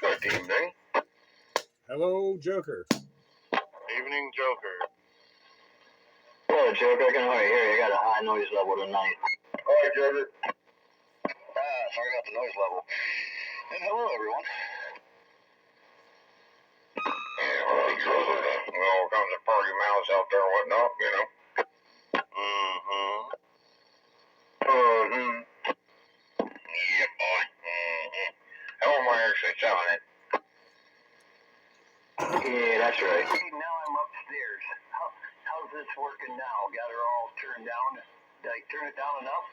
Good evening. Hello, Joker. Evening, Joker. Hello, Joker. I can hardly hear you. You got a high noise level tonight. Alright, Joker. Sorry about the noise level. And hello, everyone. Yeah, all kinds of party mouths out there and whatnot, Yeah, boy. How am I actually sounding? Yeah, that's right. Now I'm upstairs. How's this working now? Got her all turned down? Did I turn it down enough?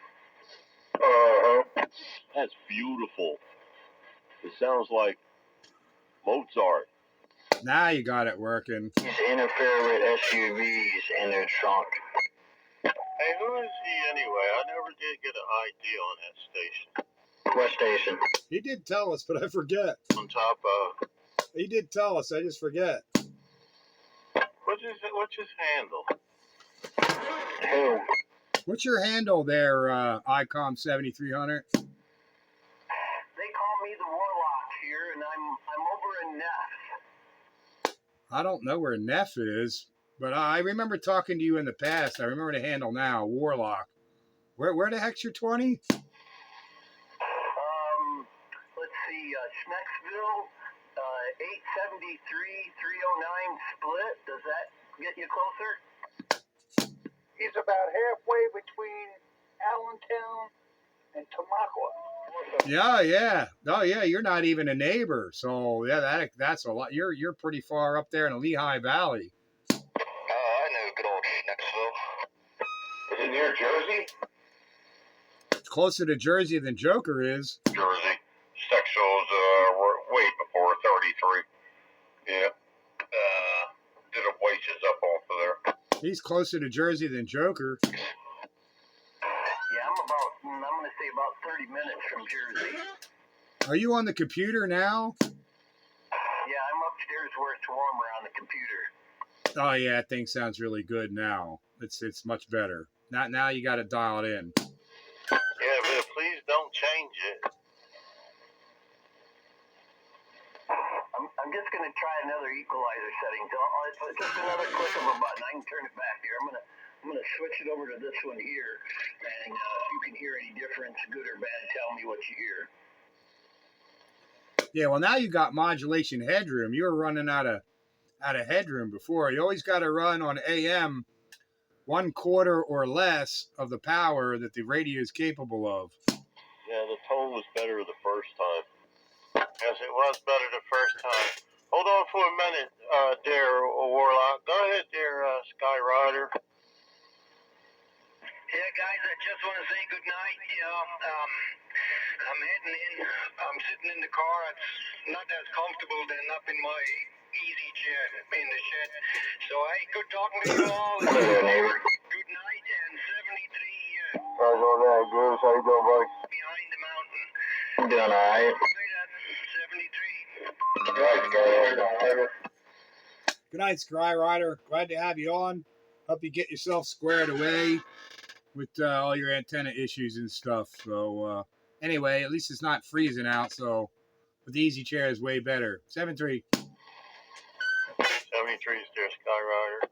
That's beautiful. It sounds like Mozart. Now you got it working. These interfere with SUVs in their trunk. Hey, who is he anyway? I never did get an ID on that station. What station? He did tell us, but I forget. On top of... He did tell us, I just forget. What's his handle? Who? What's your handle there, ICOM 7300? They call me the Warlock here, and I'm over in Neff. I don't know where Neff is, but I remember talking to you in the past. I remember the handle now, Warlock. Where the heck's your 20? Let's see, Schnecksville, 873, 309 split. Does that get you closer? He's about halfway between Allentown and Tamaqua. Yeah. Oh, yeah, you're not even a neighbor. So, yeah, that's a lot. You're pretty far up there in the Lehigh Valley. I know good old Schnecksville. Is it near Jersey? It's closer to Jersey than Joker is. Jersey. Stexel's way before 33. Yeah. Did a wages up off of there. He's closer to Jersey than Joker. Yeah, I'm going to say about 30 minutes from Jersey. Are you on the computer now? Yeah, I'm upstairs where it's warmer on the computer. Oh, yeah, that thing sounds really good now. It's much better. Now you got to dial it in. Yeah, but please don't change it. I'm just going to try another equalizer setting. So it's just another click of a button. I can turn it back here. I'm gonna switch it over to this one here, and if you can hear any difference, good or bad, tell me what you hear. Yeah, well, now you got modulation headroom. You were running out of headroom before. You always got to run on AM 1/4 or less of the power that the radio is capable of. Yeah, the tone was better the first time. Yes, it was better the first time. Hold on for a minute, dear Warlock. Go ahead, dear Skyrider. Yeah, guys, I just want to say good night. I'm heading in. I'm sitting in the car. It's not as comfortable than up in my easy chair in the shed. So, hey, good talking to you all. Good night, and 73 years. How's all that, Bruce? How you doing, buddy? Behind the mountain. I'm doing all right. Later, 73. Good night, Sky Rider. Glad to have you on. Hope you get yourself squared away with all your antenna issues and stuff. So, anyway, at least it's not freezing out. So, with the easy chair is way better. 7-3. 73 is dear Skyrider.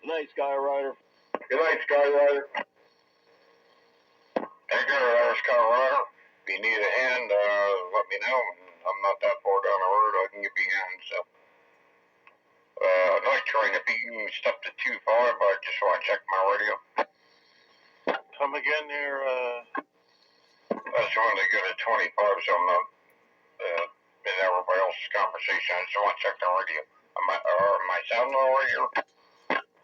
Good night, Skyrider. Good night, Skyrider. Hey, good, Skyrider. If you need a hand, let me know. I'm not that far down the road. I can give you a hand, so. I'd like trying to beat you stuff to 2 far, but I just want to check my radio. Come again there, I just wanted to get a 25, so I'm not in everybody else's conversation. I just want to check the radio. Am I sounding all right here?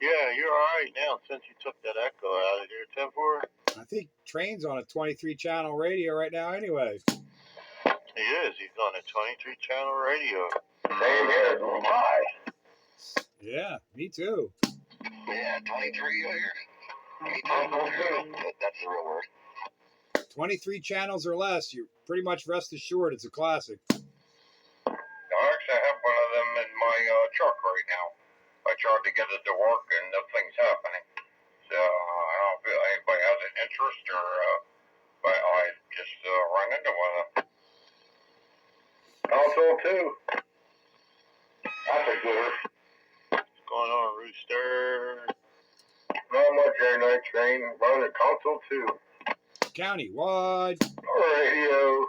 Yeah, you're all right now since you took that echo out of there, 10-4. I think Train's on a 23-channel radio right now anyway. He is. He's on a 23-channel radio. Same here. Hi. Yeah, me too. Yeah, 23 here. Me too. That's the real word. 23 channels or less, you're pretty much rest assured it's a classic. I actually have one of them in my truck right now. I tried to get it to work and nothing's happening. So I don't feel anybody has an interest or but I just run into one of them. Also too. That's a gooder. What's going on, Rooster? Not much air night train. Run a console too. Countywide. Radio.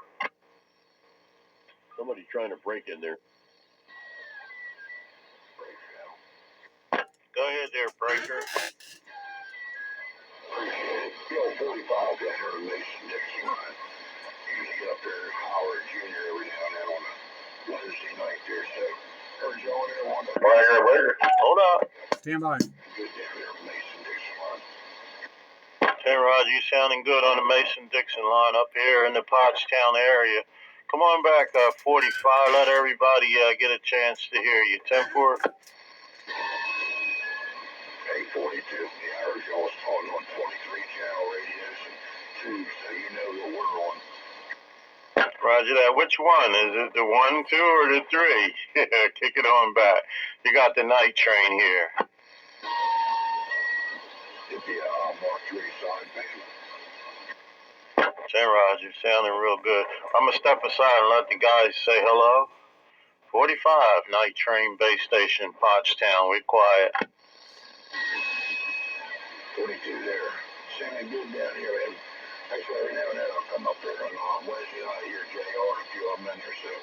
Somebody trying to break in there. Go ahead there, Breaker. Appreciate it. Bill 45 down there in Mason, Dixon. Usually get up there Howard Jr. every now and then on a Wednesday night there, so heard y'all there one day. Breaker. Hold up. Stand by. Good down there in Mason, Dixon. Hey, Roger, you sounding good on the Mason-Dixon line up here in the Pottstown area. Come on back, 45. Let everybody get a chance to hear you. 10-4. Hey, 42. The Irish always calling on 23 channel radios and 2, so you know that we're on. Roger that. Which one? Is it the 1, 2, or the 3? Kick it on back. You got the night train here. It'd be Mark 3 side band. Say, Roger, sounding real good. I'm going to step aside and let the guys say hello. 45, night train base station, Pottstown. We quiet. 42 there. Sounding good down here, man. Thanks for every now and then. I'll come up there on Wednesday night here, JR, a few of them in there, so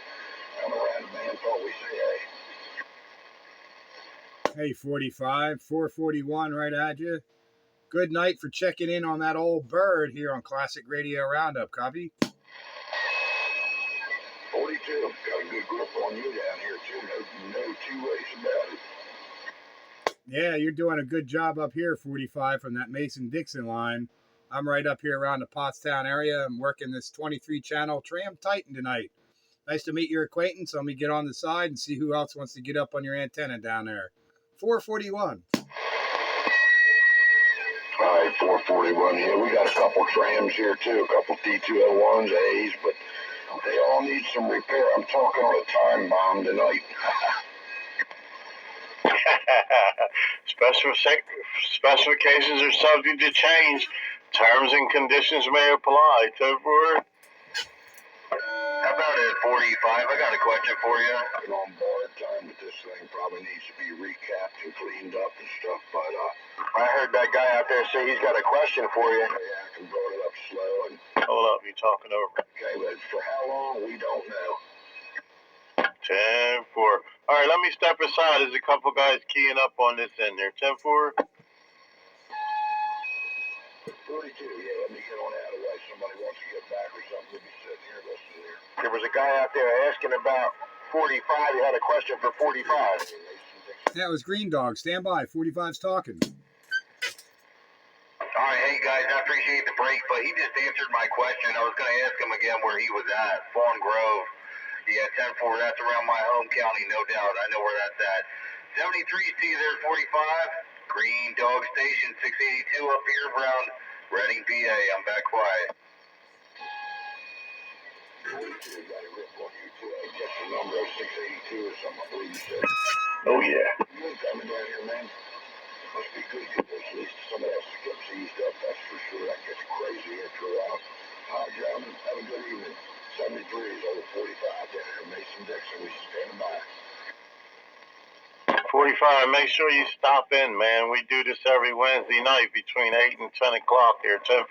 I'm around the man. Thought we say hey. Hey, 45, 441 right at you. Good night for checking in on that old bird here on Classic Radio Roundup. Copy? 42. Got a good grip on you down here, too. No two ways about it. Yeah, you're doing a good job up here, 45, from that Mason-Dixon line. I'm right up here around the Pottstown area. I'm working this 23-channel Tram Titan tonight. Nice to meet your acquaintance. Let me get on the side and see who else wants to get up on your antenna down there. 441. All right, 441. Yeah, we got a couple trams here, too. A couple D201s, A's, but they all need some repair. I'm talking on a time bomb tonight. Specifications are subject to change. Terms and conditions may apply. 10-4. How about it, 45? I got a question for you. Been on borrowed time, but this thing probably needs to be recapped and cleaned up and stuff, but I heard that guy out there say he's got a question for you. yeah, I can board it up slow and Hold up, you talking over. okay, but for how long we don't know. 10-4. All right, let me step aside. There's a couple guys keying up on this end there. 10-4. 42, yeah, let me get on out of the way. Somebody wants to get back or something to be sitting here listening here. There was a guy out there asking about 45. He had a question for 45. That was Green Dog. Stand by. 45's talking. All right, hey guys, I appreciate the break, but he just answered my question. I was going to ask him again where he was at. Fawn Grove. Yeah, 10-4, that's around my home county, no doubt. I know where that's at. 73, see you there, 45. Green Dog Station, 682 up here around Reading, PA. I'm back quiet. 42, got a grip on you too. I guess the number is 682 or something, I believe you said. Oh, yeah. You ain't coming down here, man. Must be good to get this least. Some of that gets eased up, that's for sure. That gets crazy here throughout. Hi, gentlemen. Have a good evening. 73 is over 45 down here in Mason-Dixon. We stand by. 45, make sure you stop in, man. We do this every Wednesday night between 8 and 10 o'clock here. 10-4.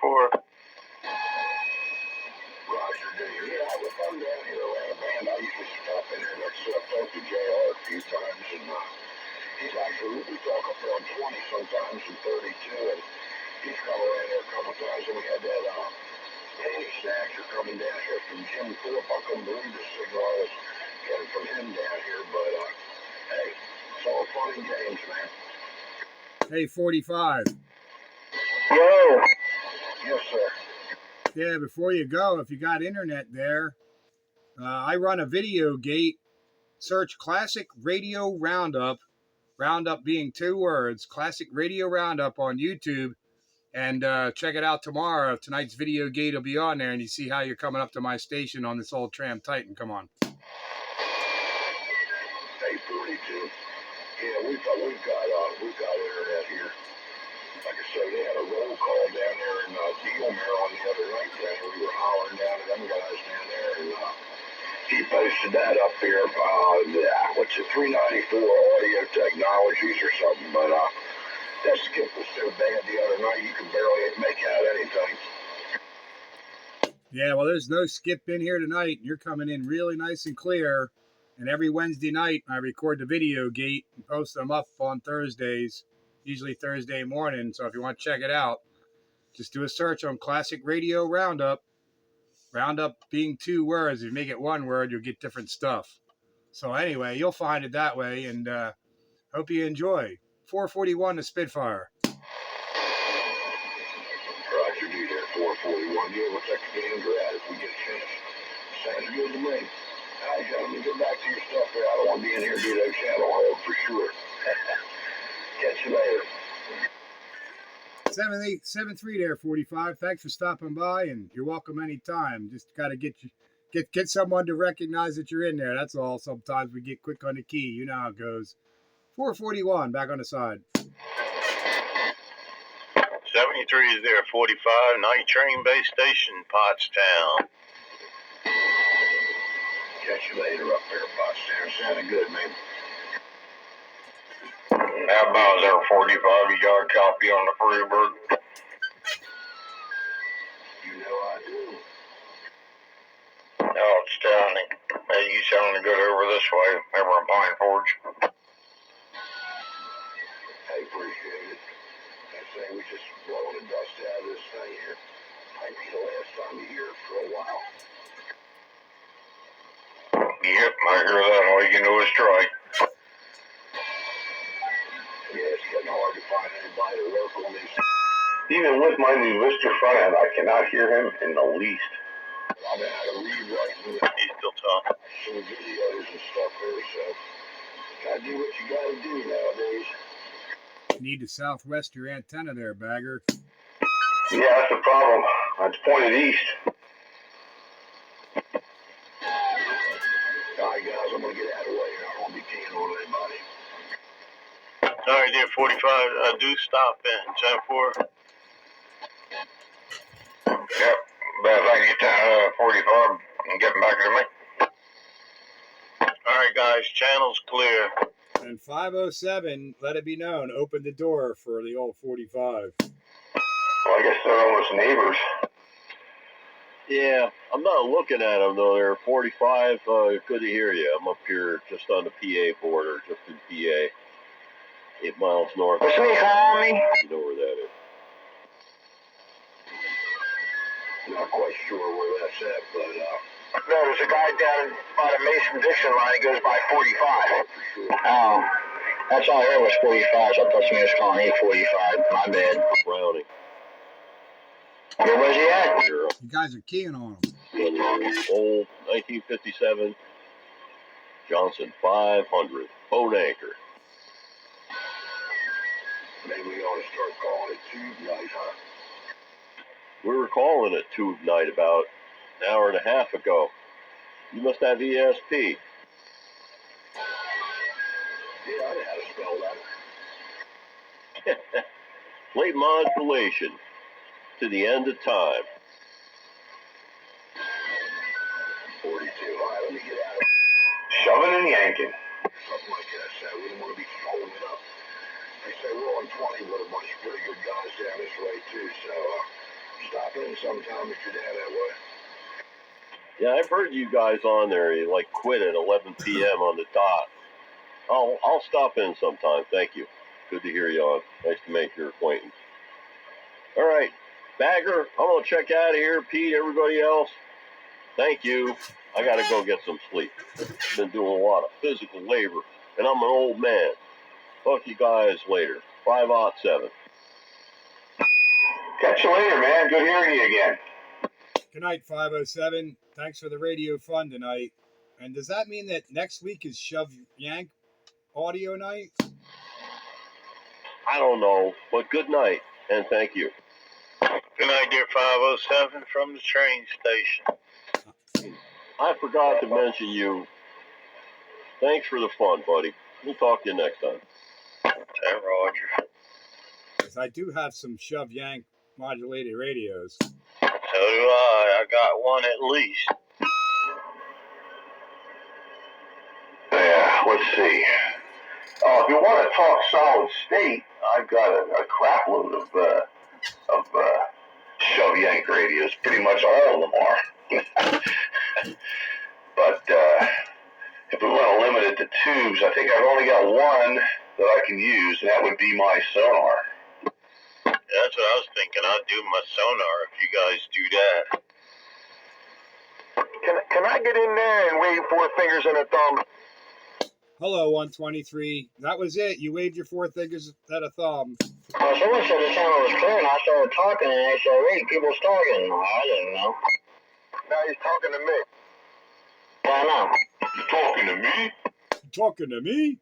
Roger, dude. Yeah, I was down here around a band. I usually stop in here next to talk to JR a few times, and he's actually, we talk up there on 20 sometimes and 32, and he's come around here a couple times, and we had that penny snacks are coming down here from Jim Thorpe. I couldn't believe the signal I was getting from him down here, but hey, it's all fun and games, man. Hey, 45. Yo. Yes, sir. Yeah, before you go, if you got internet there, I run a video gate. Search Classic Radio Roundup. Roundup being 2 words. Classic Radio Roundup on YouTube. And check it out tomorrow. Tonight's video gate will be on there, and you see how you're coming up to my station on this old Tram Titan. Come on. Hey, 42. Yeah, we've got internet here. Like I say, they had a roll call down there in Deal, Maryland the other night. We were hollering down at them guys down there, and he posted that up here. What's it, 394 Audio Technologies or something, but that skip was so bad the other night you could barely make out anything. Yeah, well, there's no skip in here tonight. You're coming in really nice and clear. And every Wednesday night, I record the video gate and post them up on Thursdays, usually Thursday morning. So if you want to check it out, just do a search on Classic Radio Roundup. Roundup being 2 words. If you make it 1 word, you'll get different stuff. So anyway, you'll find it that way, and hope you enjoy. 441 to Spitfire. Roger I'll be able to check the game at if we get a chance. Sounds good to me. All right, gentlemen, get back to your stuff there. I don't want to be in here doing that channel hold for sure. Catch you later. 7873 there, 45. Thanks for stopping by, and you're welcome anytime. Just got to get someone to recognize that you're in there. That's all. Sometimes we get quick on the key. You know how it goes. 441 back on the side. 73 is there, 45. Night train base station, Pottstown. Catch you later up there, Pottstown. Sounded good, man. How about there, 45? You got a copy on the Freebird? You know I do. Outstanding. Hey, you sounding good over this way, over in Pine Forge. I appreciate it. I say we just blowing the dust out of this thing here. Might be the last time you hear it for a while. Yep, I hear that. All you can do is try. Yeah, it's getting hard to find anybody to work on these. Even with my new Mr. Front End, I cannot hear him in the least. I've been out of rewrite He's still talking. some videos and stuff there, so gotta do what you gotta do nowadays. Need to southwest your antenna there, Bagger. Yeah, that's the problem. It's pointed east. Alright guys, I'm gonna get out of the way here. I don't want to be keying on anybody. All right, there, 45. Do stop in 10-4. Yep. Best I can get to 45 and get back to me. All right, guys. Channel's clear. And 507, let it be known, open the door for the old 45. Well, I guess they're almost neighbors. Yeah, I'm not looking at them though. They're 45. Good to hear you. I'm up here just on the PA border, just in PA. 8 miles north. What's me calling me? You know where that is. Not quite sure where that's at, but No, there's a guy down by the Mason-Dixon line. He goes by 45. for sure. Oh, that's all I heard was 45, so I thought somebody was calling me 45. My bad. Browning. Where was he at? Here, You guys are keying on them. old 1957 Johnson 500 boat anchor. Maybe we ought to start calling it tube night, huh? We were calling it tube night about an hour and a half ago. You must have ESP. Yeah, I know how to spell that. Plate modulation to the end of time. 42. All right, let me get out of it. Shoving and yanking. Something like that. So we don't want to be holding it up. They say we're on 20 with a bunch of pretty good guys down this way, too. So stop in sometime if you're down that way. Yeah, I've heard you guys on there. You like quit at 11 p.m. on the dot. I'll stop in sometime. Thank you. Good to hear you on. Nice to make your acquaintance. All right, Bagger, I'm gonna check out of here. Pete, everybody else, thank you. I gotta go get some sleep. Been doing a lot of physical labor, and I'm an old man. Talk to you guys later. 5-7. Catch you later, man. Good hearing you again. Good night, 507. Thanks for the radio fun tonight. And does that mean that next week is Shove Yank audio night? I don't know, but good night, and thank you. Good night, dear 507 from the train station. I forgot to mention you. Thanks for the fun, buddy. We'll talk to you next time. Hey, Roger. Because I do have some Shove Yank modulated radios. So do I. I got one at least. Yeah, let's see. If you want to talk solid state, I've got a crap load of shove yank radios. Pretty much all of them are. But if we want to limit it to tubes, I think I've only got one that I can use, and that would be my sonar. That's what I was thinking. I'd do my sonar if you guys do that. Can I get in there and wave 4 fingers and a thumb? Hello, 123. That was it. You waved your 4 fingers at a thumb. Well, someone said the channel was clear, and I started talking, and they said, "Hey, people's talking." I didn't know. Now he's talking to me. I know. You talking to me? Talking to me?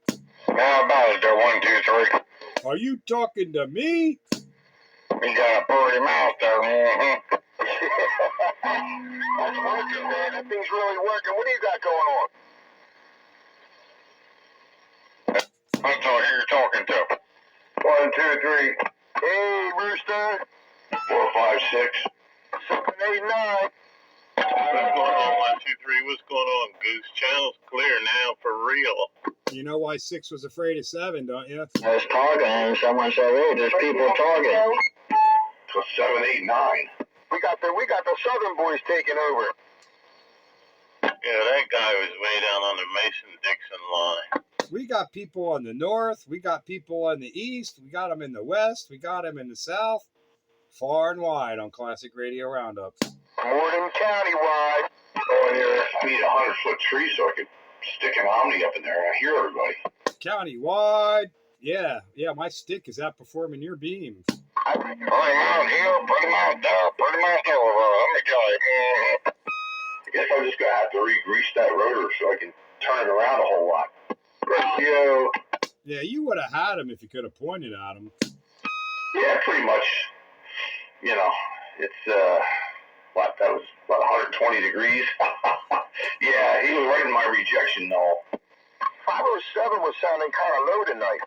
How about it there, 1, 2, 3? Are you talking to me? You got a pretty mouth there. Mm-hmm. That's working, man. That thing's really working. What do you got going on? That's all you're talking to. 1, 2, 3. Hey, Rooster. 4, 5, 6. 7, 8, 9. What's going on, 1, 2, 3? What's going on, Goose? Channel's clear now for real. You know why 6 was afraid of 7, don't you? I was talking, and someone said, "Hey, there's people talking." So 7, 8, 9. We got the Southern boys taking over. Yeah, that guy was way down on the Mason-Dixon line. We got people on the north. We got people on the east. We got them in the west. We got them in the south. Far and wide on Classic Radio Roundup. More than county-wide. Oh, here, I need a 100-foot tree so I could stick an Omni up in there and I hear everybody. County-wide. Yeah, my stick is outperforming your beam. Put him out here, put him out there, put him out there. Let me tell you. I guess I'm just going to have to re-grease that rotor so I can turn it around a whole lot. Yo. Yeah, you would have had him if you could have pointed at him. Yeah, pretty much. You know, it's, that was, 120 degrees? Yeah, he was right in my rejection knoll. 507 was sounding kind of low tonight.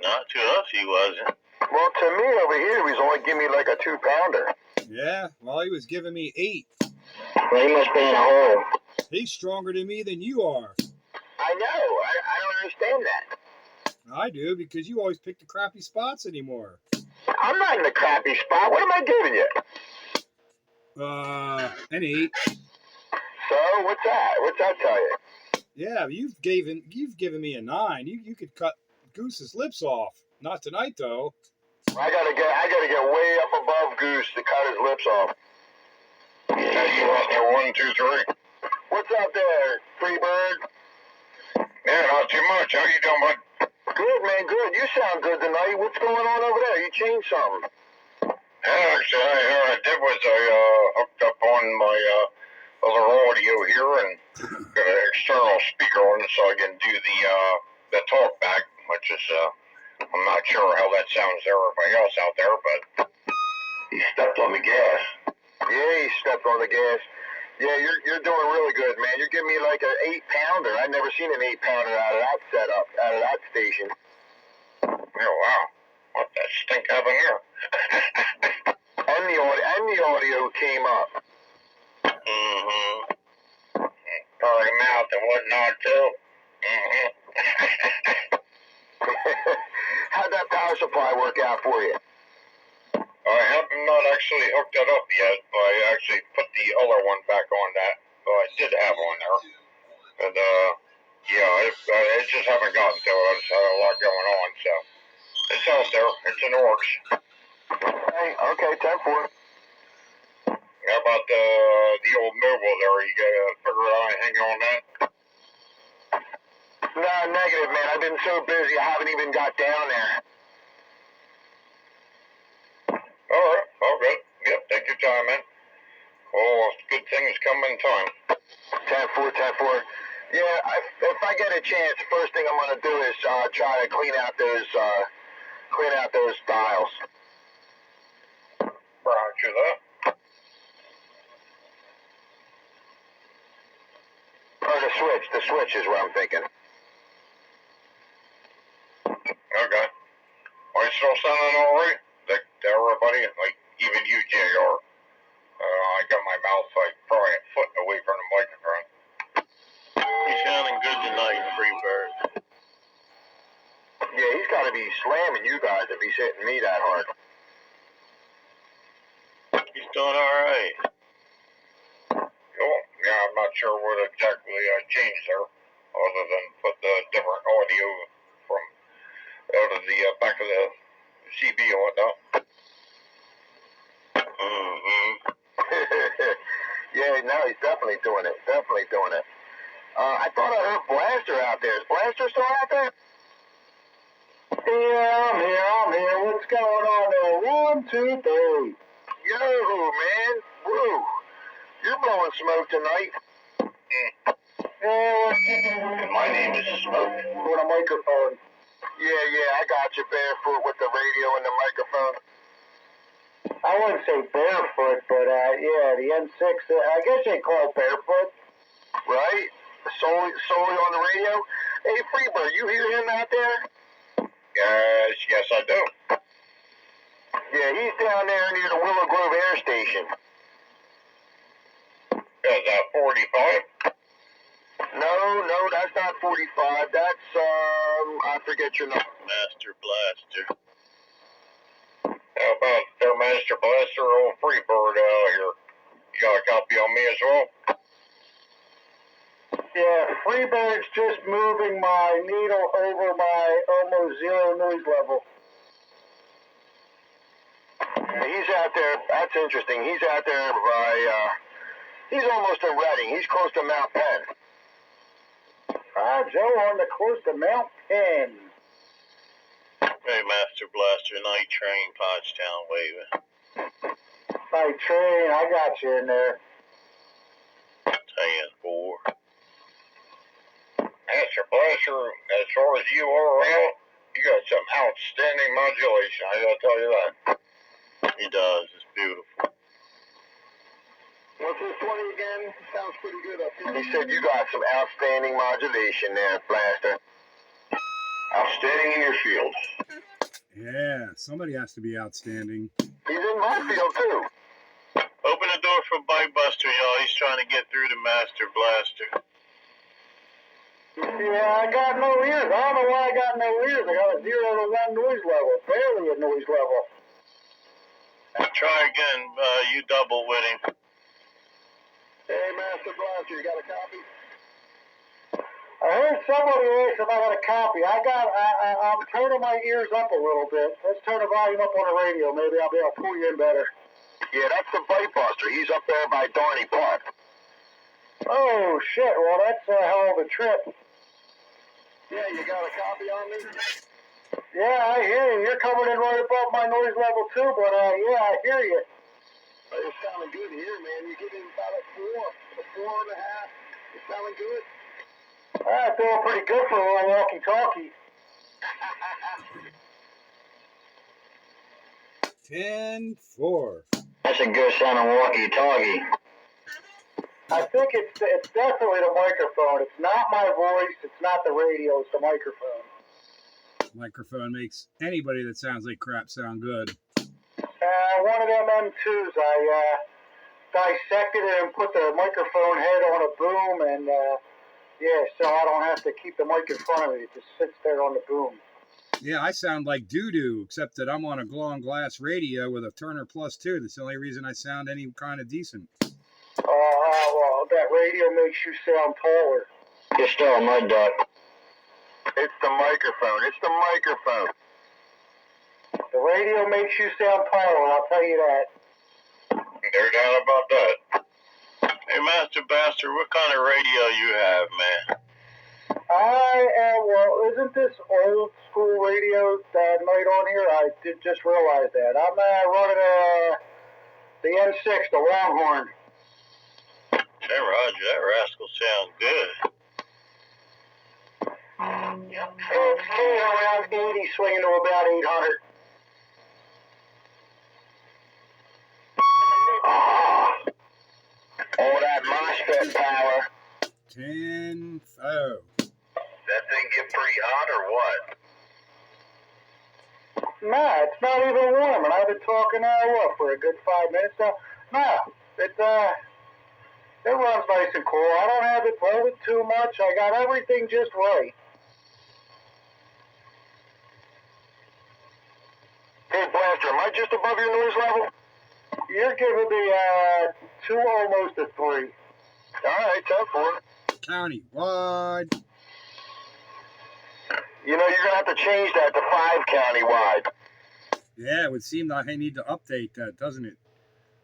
Not to us, he wasn't. Well, to me over here, he's only giving me like a 2-pounder. Yeah, well, he was giving me 8. Well, he must be in a hole. He's stronger than me than you are. I know. I don't understand that. I do, because you always pick the crappy spots anymore. I'm not in a crappy spot. What am I giving you? An 8. So, what's that? What's that tell you? Yeah, you've given me a 9. You could cut Goose's lips off. Not tonight, though. I gotta get way up above Goose to cut his lips off. Yeah, you out there, 1, 2, 3. What's up there, Freebird? Yeah, not too much. How you doing, bud? Good, man, good. You sound good tonight. What's going on over there? You changed something. Yeah, actually, all I did was I hooked up on my other audio here and got an external speaker on it so I can do the talk back, which is I'm not sure how that sounds to everybody else out there, but he stepped on the gas. Yeah, he stepped on the gas. Yeah, you're doing really good, man. You're giving me like an 8-pounder. I've never seen an 8-pounder out of that setup, out of that station. Oh wow, what the stink happened here? And the audio came up. Mm-hmm. Furry mouth and whatnot too. Mm-hmm. How'd that power supply work out for you? I have not actually hooked it up yet, but I actually put the other one back on that. Well, I did have one there. And, yeah, it just haven't gotten to it. I just had a lot going on, so it's out there. It's in the works. Okay, 10-4. How about the old mobile there? You gotta figure out anything on that? No, negative, man. I've been so busy, I haven't even got down there. All right, all good. Yep, take your time, man. All good things come in time. 10-4, 10-4. Yeah, if I get a chance, the first thing I'm gonna do is try to clean out those dials. Roger that. Or the switch is what I'm thinking. Okay. Are you still sounding all right? Like everybody, like even you, JR. I got my mouth like probably a foot away from the microphone. He's sounding good tonight, Freebird. Yeah, he's got to be slamming you guys if he's hitting me that hard. He's doing all right. Cool. Yeah, I'm not sure what exactly I changed there, other than put the different audio from out of the back of the CB and whatnot. Mm-hmm. Yeah, no, he's definitely doing it. Definitely doing it. I thought I heard Blaster out there. Is Blaster still out there? Yeah, I'm here. What's going on there? 1, 2, 3. Yo, man. Woo. You're blowing smoke tonight. And my name is Smoke. With a microphone. Yeah, I got you barefoot with the radio and the microphone. I wouldn't say barefoot, but yeah, the N6, I guess they call it barefoot. Right? Solely on the radio? Hey, Freebird, you hear him out there? Yes, I do. Yeah, he's down there near the Willow Grove Air Station. Is that 45? No, that's not 45. That's, I forget your number. Master Blaster. How about their Master Blaster or Freebird out here? You got a copy on me as well? Yeah, Freebird's just moving my needle over my almost zero noise level. He's out there. That's interesting. He's out there by, he's almost at Reading. He's close to Mount Penn. Joe on the close to Mount Penn. Hey, Master Blaster, Night Train, Pottstown waving. Night Train, I got you in there. 10-4. Master Blaster, as far as you are out, you got some outstanding modulation. I gotta tell you that. He does. It's beautiful. What's this 20 again? Sounds pretty good up here. He said you got some outstanding modulation there, Blaster. Outstanding in your field. Yeah, somebody has to be outstanding. He's in my field, too. Open the door for Bite Buster, y'all. He's trying to get through to Master Blaster. Yeah, I got no ears. I don't know why I got no ears. I got a 0 to 1 noise level. Barely a noise level. Try again. You double with him. Hey, Master Blaster, you got a copy? I heard somebody ask if I got a copy. I'm turning my ears up a little bit. Let's turn the volume up on the radio. Maybe I'll be able to pull you in better. Yeah, that's the Bite Buster. He's up there by Darney Park. Oh, shit. Well, that's a hell of a trip. Yeah, you got a copy on me? Yeah, I hear you. You're coming in right above my noise level, too, but, yeah, I hear you. It's sounding good here, man. You're getting about a 4.5. It's sounding good? Doing pretty good for a little walkie-talkie. 10-4. That's a good sounding walkie-talkie. I think it's definitely the microphone. It's not my voice. It's not the radio. It's the microphone. Microphone makes anybody that sounds like crap sound good. One of them M2s. I dissected it and put the microphone head on a boom, and yeah, so I don't have to keep the mic in front of me. It just sits there on the boom. Yeah, I sound like doo-doo, except that I'm on a long glass radio with a Turner Plus 2. That's the only reason I sound any kind of decent. Well, that radio makes you sound taller. You're still a mud duck. It's the microphone. It's the microphone. The radio makes you sound taller, I'll tell you that. No doubt about that. Hey, Master Blaster, what kind of radio you have, man? Well, isn't this old school radio night on here? I did just realize that. I'm running the N6, the Longhorn. Hey, Roger, that rascal sounds good. It's getting around 80, swinging to about 800. All that MOSFET power. 10-4. That thing get pretty hot or what? Nah, it's not even warm, and I've been talking for a good 5 minutes now. Nah, it runs nice and cool. I don't have it loaded too much. I got everything just right. Hey, Blaster, am I just above your noise level? You're giving me 2, almost a 3. All right, 10-4. County wide. You know, you're going to have to change that to 5 county-wide. Yeah, it would seem that I need to update that, doesn't it?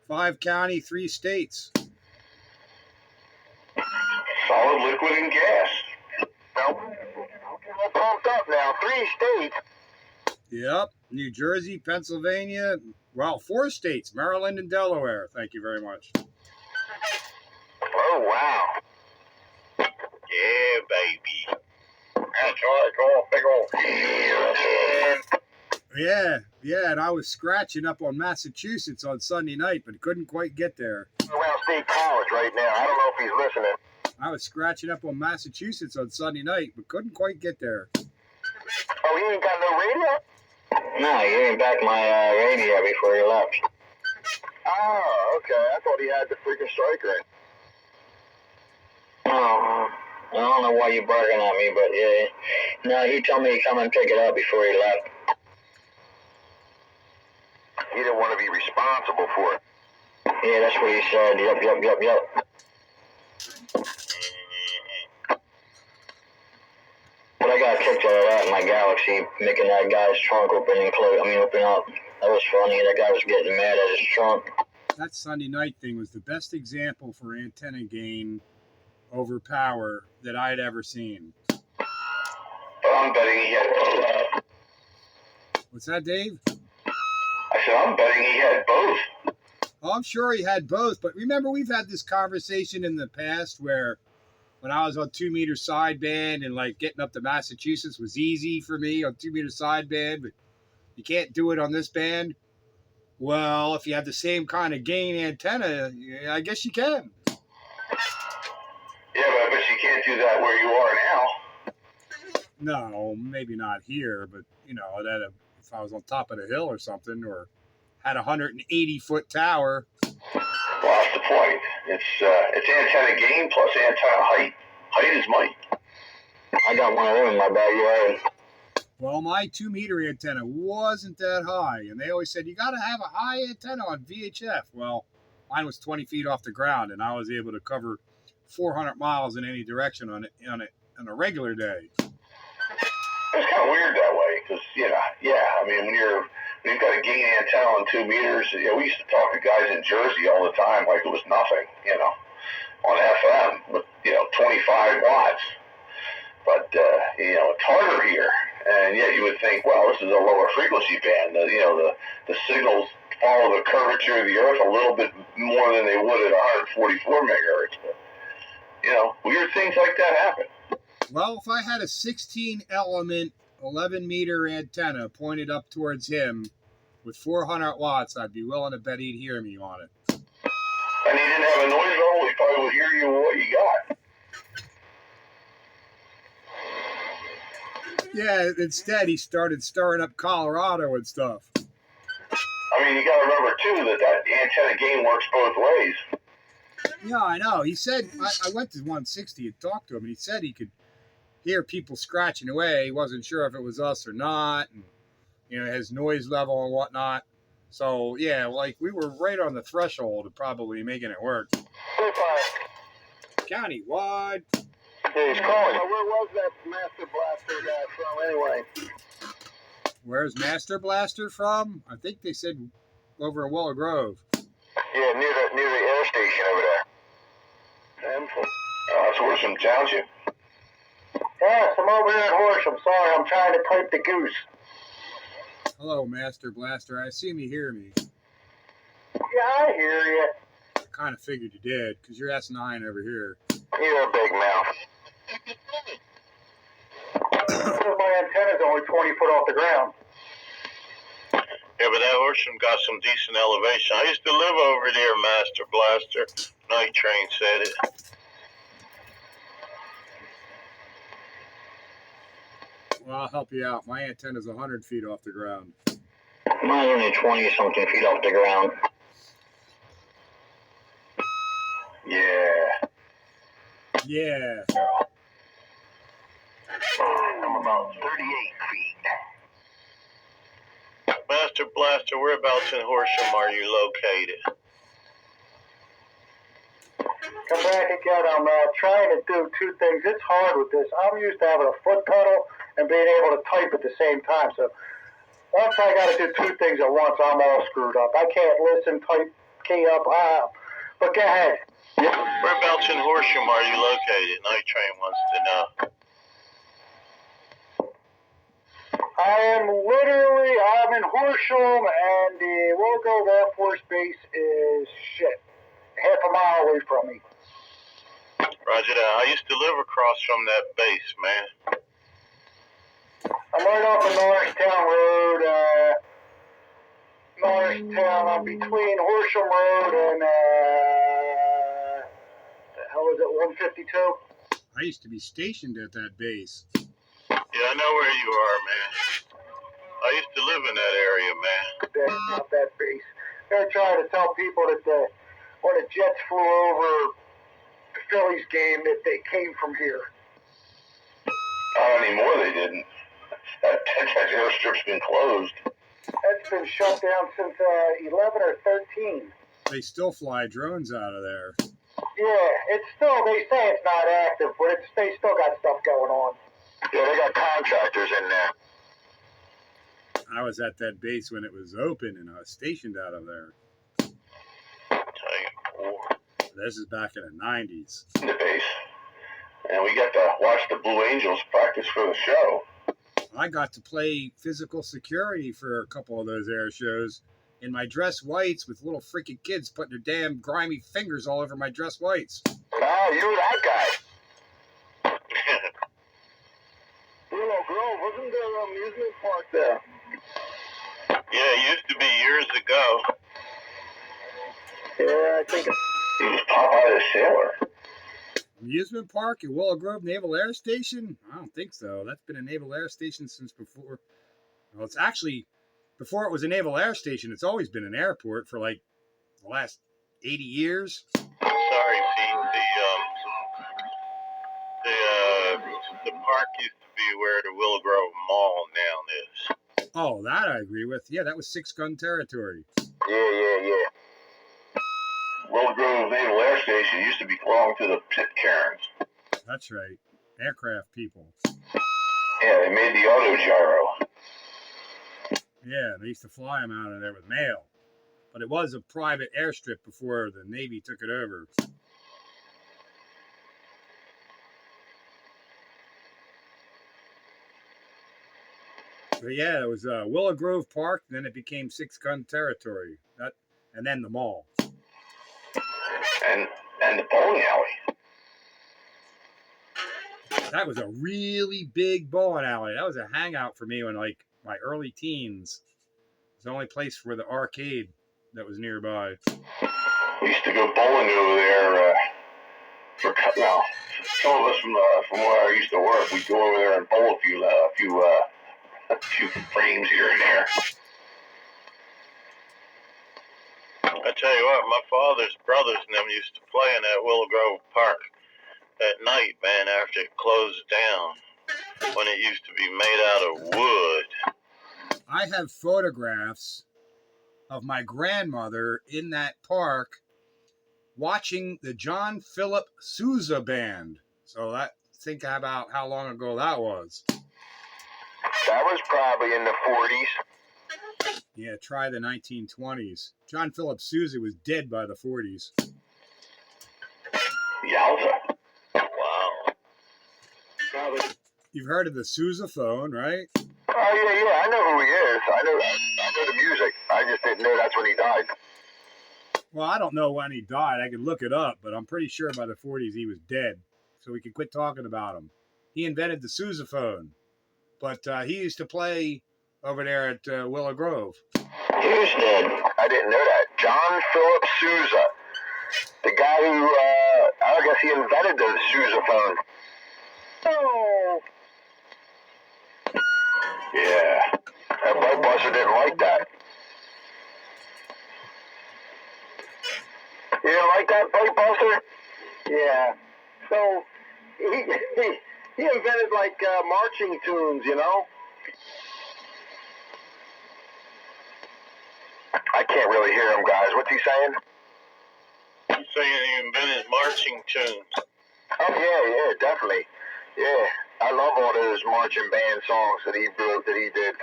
5 county, 3 states. Solid, liquid, and gas. Nope. We're pumped up now. 3 states. Yep. New Jersey, Pennsylvania. Well, 4 states, Maryland and Delaware. Thank you very much. Oh, wow. Yeah, baby. That's all big old. Yeah, and I was scratching up on Massachusetts on Sunday night, but couldn't quite get there. Around State College right now. I don't know if he's listening. I was scratching up on Massachusetts on Sunday night, but couldn't quite get there. Oh, you ain't got no radio? No, you didn't back my radio before you left. Oh, okay. I thought he had the freaking striker. Oh, I don't know why you're barking at me, but yeah. No, he told me to come and pick it up before he left. He didn't want to be responsible for it. Yeah, that's what he said. Yep. But I got kicked out of that in my Galaxy, making that guy's trunk open up. That was funny. That guy was getting mad at his trunk. That Sunday night thing was the best example for antenna gain over power that I'd ever seen. But I'm betting he had both. What's that, Dave? I said, I'm betting he had both. Oh, I'm sure he had both, but remember we've had this conversation in the past where when I was on 2 meter sideband and like getting up to Massachusetts was easy for me on 2 meter sideband, but you can't do it on this band. Well, if you have the same kind of gain antenna, I guess you can. Yeah, but I bet you can't do that where you are now. No, maybe not here, but that if I was on top of the hill or something, or had a 180-foot tower. Well, that's the point. It's antenna gain plus antenna height. Height is might. I got one of them in my backyard. Well, my 2 meter antenna wasn't that high, and they always said you got to have a high antenna on VHF. Well, mine was 20 feet off the ground, and I was able to cover 400 miles in any direction on a regular day. It's kind of weird that way, because I mean when you've got a gain antenna on 2 meters, we used to talk to guys in Jersey all the time like it was nothing, on FM with 25 watts. But it's harder here, and yet you would think, well, this is a lower frequency band. The signals follow the curvature of the Earth a little bit more than they would at 144 megahertz. But weird things like that happen. Well, if I had a 16-element, 11-meter antenna pointed up towards him with 400 watts, I'd be willing to bet he'd hear me on it. And he didn't have a noise level, he probably would hear you what you got. Yeah, instead he started stirring up Colorado and stuff. I mean, you got to remember, too, that antenna gain works both ways. Yeah, I know. He said, I went to 160 and talked to him, and he said he could hear people scratching away. He wasn't sure if it was us or not, and, his noise level and whatnot. So, yeah, like, we were right on the threshold of probably making it work. Countywide. Yeah, he's calling. Where was that Master Blaster guy from, anyway? Where's Master Blaster from? I think they said over in Willow Grove. Yeah, near the air station over there. That's Horsham Township. Yes, I'm over here at Horsham. Sorry, I'm trying to type the goose. Hello, Master Blaster. I assume you hear me. Yeah, I hear you. I kind of figured you did, because you're S9 over here. You're a big mouth. My antenna's only 20 foot off the ground. Yeah, but that Horsham got some decent elevation. I used to live over there, Master Blaster. Night Train said it. Well, I'll help you out. My antenna's 100 feet off the ground. Mine's only 20-something feet off the ground. Yeah. Yeah. I'm about 38 feet. Master Blaster, whereabouts in Horsham are you located? Come back again. I'm trying to do 2 things. It's hard with this. I'm used to having a foot pedal and being able to type at the same time. So once I got to do 2 things at once, I'm all screwed up. I can't listen, type, key up. But go ahead. Whereabouts in Horsham are you located? Night Train wants to know. I'm in Horsham, and the Willow Grove Air Force Base is shit. Half a mile away from me. Roger that. I used to live across from that base, man. I'm right off of Norristown Road. Norristown, I'm between Horsham Road and, the hell is it, 152? I used to be stationed at that base. Yeah, I know where you are, man. I used to live in that area, man. That's not that base. They're trying to tell people that when the Jets flew over the Phillies game that they came from here. Not anymore, they didn't. That airstrip's been closed. That's been shut down since 11 or 13. They still fly drones out of there. Yeah, it's still, they say it's not active, but they still got stuff going on. Yeah, they got contractors in there. I was at that base when it was open, and I was stationed out of there. Tell you what. This is back in the 90s. In the base. And we got to watch the Blue Angels practice for the show. I got to play physical security for a couple of those air shows in my dress whites with little freaking kids putting their damn grimy fingers all over my dress whites. Oh, you were that guy. Willow Grove, wasn't there an amusement park there? Yeah, it used to be years ago. Yeah, I think He was Popeye the Sailor. Amusement park at Willow Grove Naval Air Station? I don't think so. That's been a naval air station since before. Well, it's actually, before it was a naval air station, it's always been an airport for like the last 80 years. Sorry, Pete. The park used to be where the Willow Grove Mall now is. Oh, that I agree with. Yeah, that was 6-gun territory. Yeah. Willow Grove Naval Air Station used to belong to the Pitcairns. That's right. Aircraft people. Yeah, they made the auto gyro. Yeah, they used to fly them out of there with mail. But it was a private airstrip before the Navy took it over. But yeah, it was Willow Grove Park, and then it became 6-gun territory. And then the mall. And the bowling alley. That was a really big bowling alley. That was a hangout for me when, like, my early teens. It was the only place for the arcade that was nearby. We used to go bowling over there some of us from where I used to work, we'd go over there and bowl a few frames here and there. I tell you what, my father's brothers and them used to play in that Willow Grove Park at night, man, after it closed down, when it used to be made out of wood. I have photographs of my grandmother in that park watching the John Philip Sousa band. So think about how long ago that was. That was probably in the 40s. Yeah, try the 1920s. John Philip Sousa was dead by the 40s. Yowza. Wow. You've heard of the Sousaphone, right? Oh, yeah, I know who he is. I know the music. I just didn't know that's when he died. Well, I don't know when he died. I could look it up, but I'm pretty sure by the 40s he was dead. So we could quit talking about him. He invented the Sousaphone. But he used to play over there at Willow Grove. Who's dead? I didn't know that. John Philip Sousa. The guy who, I guess he invented the Sousaphone. Oh. Yeah. That White Buster didn't like that. You didn't like that, White Buster? Yeah. So he invented like marching tunes, you know. I can't really hear him, guys. What's he saying? He's saying he invented marching tunes. Oh yeah, definitely. Yeah, I love all those marching band songs that he wrote, that he did.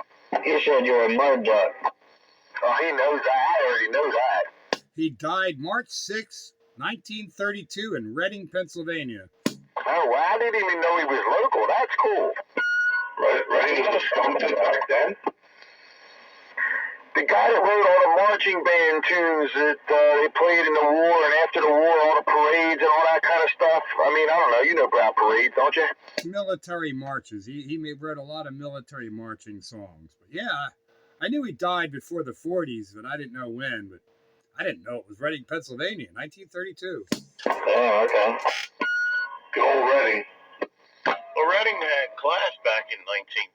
He said you're a mud butt. Oh, he knows that. I already know that. He died March 6, 1932 in Reading, Pennsylvania. Oh, well, I didn't even know he was local. That's cool. Reading was a stump back then. The guy that wrote all the marching band tunes that they played in the war and after the war, all the parades and all that kind of stuff. I mean, I don't know. You know about parades, don't you? Military marches. He wrote a lot of military marching songs. But yeah, I knew he died before the 40s, but I didn't know when. But I didn't know it was Reading, Pennsylvania, 1932. Oh, okay. Good old Reading. Well, Reading had class back in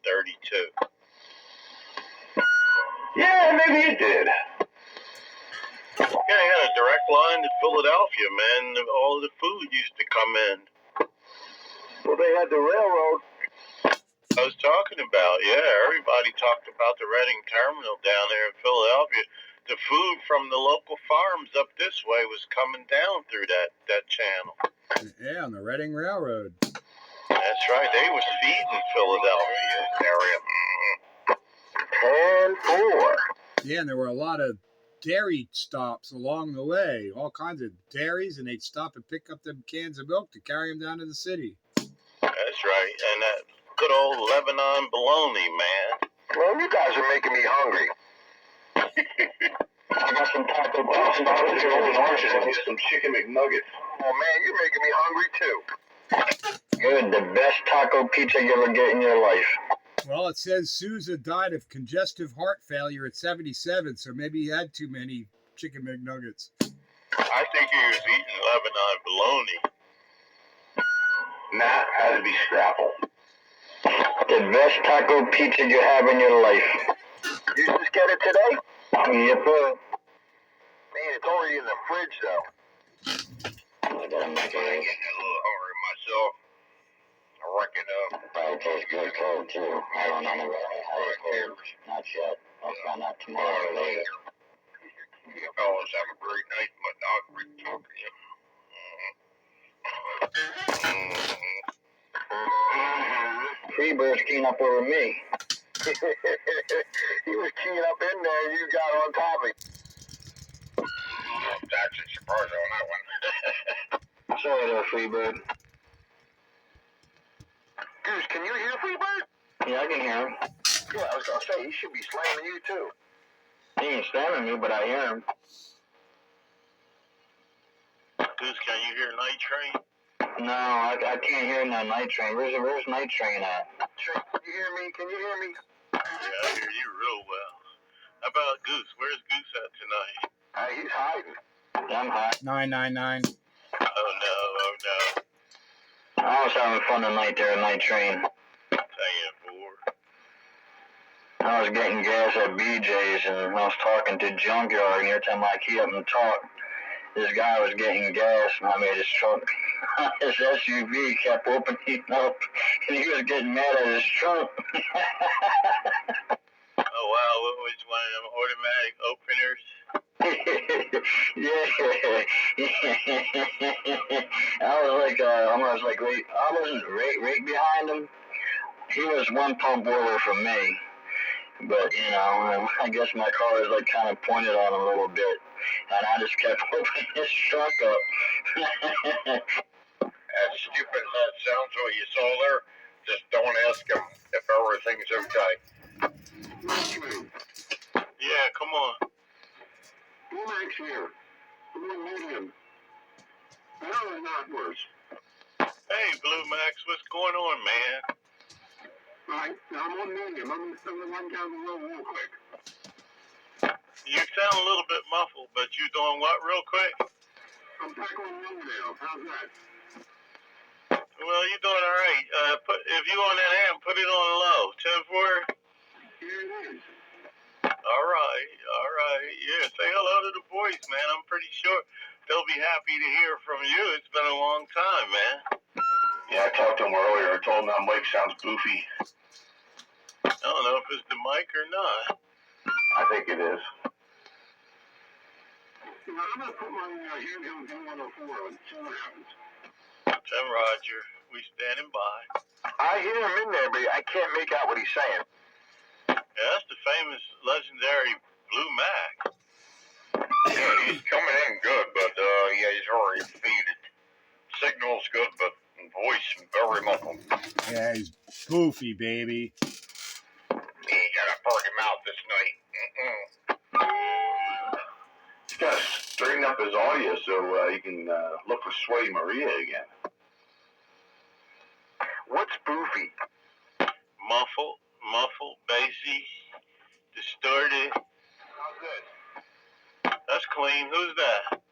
1932. Yeah, maybe it did. Yeah, he had a direct line to Philadelphia, man. All the food used to come in. Well, they had the railroad. I was talking about, yeah, everybody talked about the Reading terminal down there in Philadelphia. The food from the local farms up this way was coming down through that channel. Yeah, on the Reading Railroad. That's right. They was feeding Philadelphia area. 10-4. Yeah, and there were a lot of dairy stops along the way, all kinds of dairies, and they'd stop and pick up them cans of milk to carry them down to the city. That's right. And that good old Lebanon bologna, man. Well, you guys are making me hungry. I got some taco pizza. Stop at the Golden Arches and get some chicken McNuggets. Oh, man, you're making me hungry, too. Good, the best taco pizza you ever get in your life. Well, it says Sousa died of congestive heart failure at 77, so maybe he had too many chicken McNuggets. I think he was eating Lebanon bologna. Nah, had to be Scrapple. The best taco pizza you have in your life. You just get it today? Yep. Man, it's already in the fridge, though. I gotta make it. I'm getting a little hungry myself. I reckon, Probably tastes good cold, too. I don't know how it cold. Not yet. I'll find out tomorrow or later. you fellas have a great night, but not great talking to you. Freebird's keen up over me. He was keying up in there and you got on top of him. That's a surprise on that one. Sorry there, Freebird. Goose, can you hear Freebird? Yeah, I can hear him. Yeah, I was going to say, he should be slamming you too. He ain't slamming me, but I hear him. Goose, can you hear Night Train? No, I can't hear no Night Train. Where's Night Train at? Train, can you hear me? Can you hear me? Yeah, I hear you real well. How about Goose? Where's Goose at tonight? He's hiding. I'm hiding. 999. Oh no. I was having fun tonight there at Night Train. I was getting gas at BJ's and I was talking to Junkyard, and every time I key up and talk, this guy was getting gas and I made his truck. His SUV kept opening up and he was getting mad at his trunk. Oh wow, what was one of them automatic openers? Yeah. I wasn't right behind him. He was one pump over from me. But, you know, I guess my car was like kind of pointed on him a little bit. And I just kept opening his truck up. As stupid as that sounds what you saw there, just don't ask him if everything's okay. Yeah, come on. Blue Max here. Blue Medium. No, not worse. Hey, Blue Max, what's going on, man? Right, I'm on medium. I'm going to run down the road real quick. You sound a little bit muffled, but you doing what real quick? I'm back on low now. How's that? Well, you're doing all right. If you on that amp, put it on low. 10-4. Here it is. All right. Yeah, say hello to the boys, man. I'm pretty sure they'll be happy to hear from you. It's been a long time, man. Yeah, I talked to him earlier. I told him that mic sounds goofy. I don't know if it's the mic or not. I think it is. I'm going to put my handheld D104 on and see what happens. 10 Roger, we standing by. I hear him in there, but I can't make out what he's saying. Yeah, that's the famous, legendary Blue Mac. Yeah, he's coming in good, but yeah, he's already faded. Signal's good, but and voice very muffled. Yeah, he's boofy, baby. He got a perky mouth this night. He's got to straighten up his audio so he can look for Sweaty Maria again. What's boofy? Muffled, bassy, distorted. How's this? That's clean. Who's that?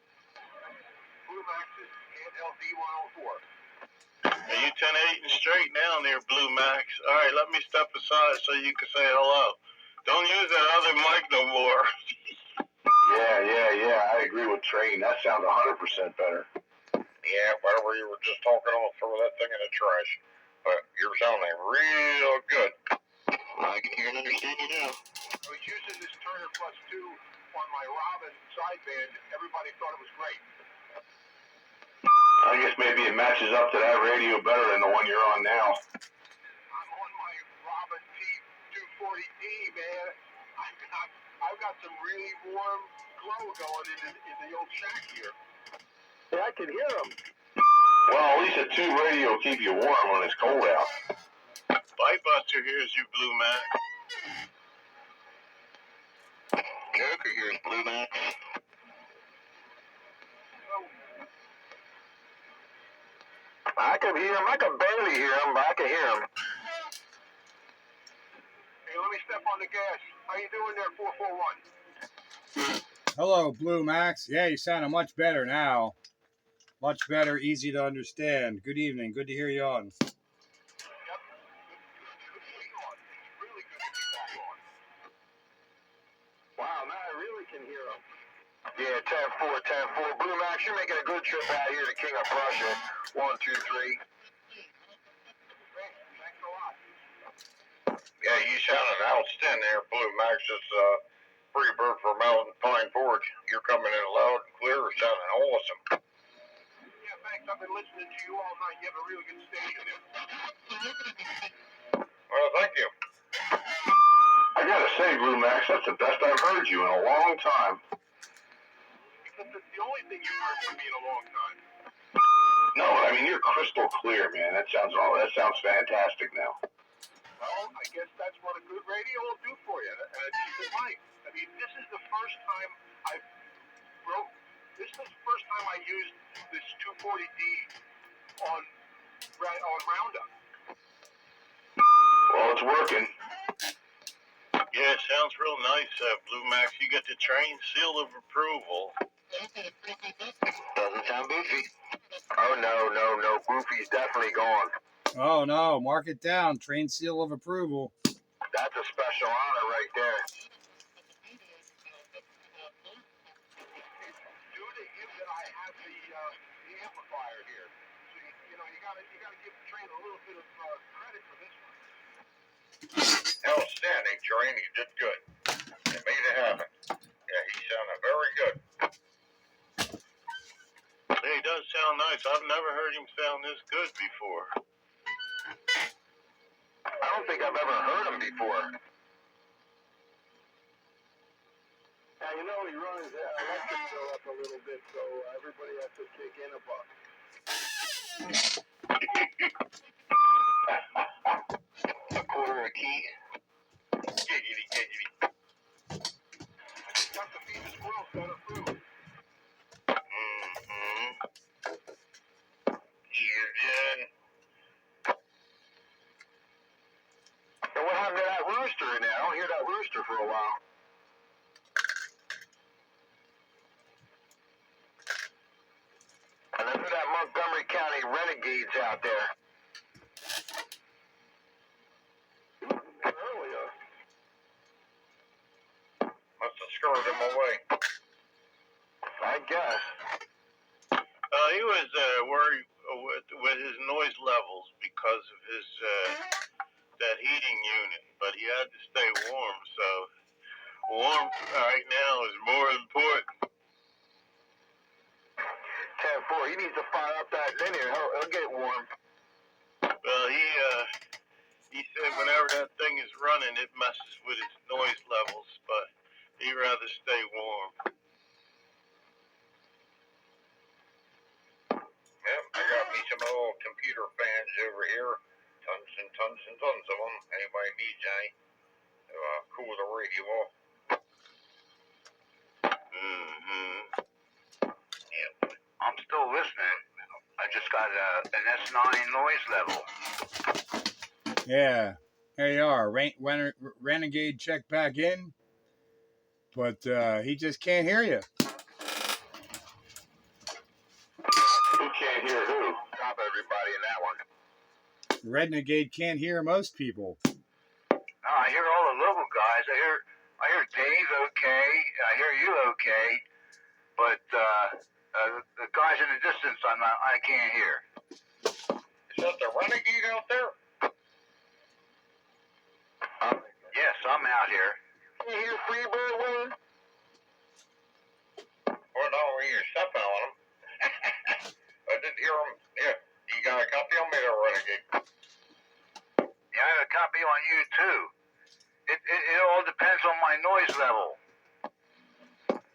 Blue Max's LD 104. Are you 10-8 and straight now near Blue Max? All right, let me step aside so you can say hello. Don't use that other mic no more. Yeah. I agree with Train. That sounds 100% better. Yeah, whatever you were just talking, I'll throw that thing in the trash. But you're sounding real good. I can hear and understand you now. I was using this Turner Plus 2 on my Robin sideband. Everybody thought it was great. I guess maybe it matches up to that radio better than the one you're on now. I'm on my Robin T240D, man. I've got some really warm glow going in the old shack here. Yeah, I can hear him. Well, at least a tube radio will keep you warm when it's cold out. Lightbuster hears you, Blue Max. Joker hears Blue Max. I can hear him. I can barely hear him, but I can hear him. Hey, let me step on the gas. How you doing there, 441? Hello, Blue Max. Yeah, you sound much better now. Much better, easy to understand. Good evening. Good to hear you on. Yep. Good to be on. Really good to be back on. Wow, now I really can hear him. Yeah, 10-4. Blue Max, you're making a good trip out here to King of Prussia. 1, 2, 3. Thanks a lot. Yeah, you sounded outstanding there, Blue Max. It's Free Bird from Mountain Pine Forge. You're coming in loud and clear, sounding awesome. Yeah, thanks. I've been listening to you all night. You have a really good station there. Well, thank you. I gotta say, Blue Max, that's the best I've heard you in a long time. Because it's the only thing you've heard from me in a long time. No, I mean, you're crystal clear, man. That sounds fantastic now. Well, I guess that's what a good radio will do for you. A decent mic. I mean, this is the first time I used this 240D on Roundup. Well, it's working. Yeah, it sounds real nice, Blue Max. You get the Train seal of approval. Doesn't sound boofy. Oh, no. Boofy's definitely gone. Oh, no. Mark it down. Train seal of approval. That's a special honor right there. Due to him that I have the amplifier here. So, you gotta give the Train a little bit of credit for this one. Outstanding, Train. You did good. You made it happen. Yeah, he sounded very good. Yeah, he does sound nice. I've never heard him sound this good before. I don't think I've ever heard him before. Now, he runs electric bill up a little bit, so everybody has to kick in a buck. A quarter a key. Giggity. Got to feed the squirrels better food. Yeah. And what happened to that rooster in there? I don't hear that rooster for a while. And then for that Montgomery County Renegades out there. Earlier. Must have scared him away. I guess. He was worried with his noise levels because of his that heating unit, but he had to stay warm. So warm right now is more important. 10-4. He needs to fire up that linear. He'll get warm. Well, he said whenever that thing is running, it messes with his noise levels, but he'd rather stay warm. Yep, I got me some old computer fans over here. Tons and tons and tons of them. Anybody BJ? Cool the radio off. Yeah. I'm still listening. I just got an S9 noise level. Yeah, there you are. Renegade checked back in, but he just can't hear you. Who can't hear who? Stop everybody in that one. Renegade can't hear most people. No, I hear all the local guys. I hear Dave okay. I hear you okay. But the guys in the distance, I can't hear. Is that the Renegade out there? Yes, I'm out here. Can you hear Freebird, Wayne? Well, no, you're stepping on him. I didn't hear him. Yeah, you got a copy on me there, Renegade? Yeah, I have a copy on you too. It all depends on my noise level.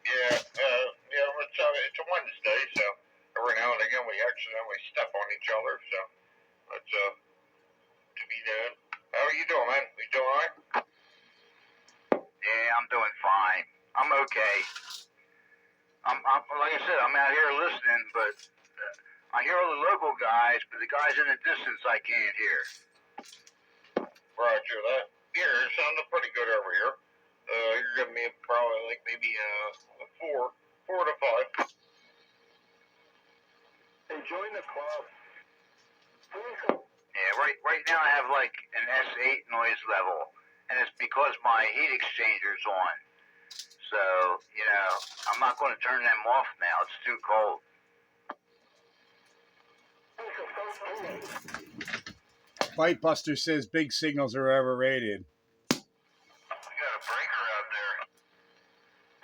Yeah, it's a Wednesday, so every now and again we accidentally step on each other, so that's to be done. How are you doing, man? You doing all right? Yeah, I'm doing fine. I'm okay. I'm like I said, I'm out here listening, but I hear all the local guys, but the guys in the distance I can't hear. Roger that. Yeah, it sounded pretty good over here. You're giving me probably like maybe four to five. Hey, join the club. Yeah, right now I have like an S8 noise level, and it's because my heat exchanger's on. So, you know, I'm not going to turn them off now. It's too cold. Fightbuster says big signals are overrated. You got a breaker out there.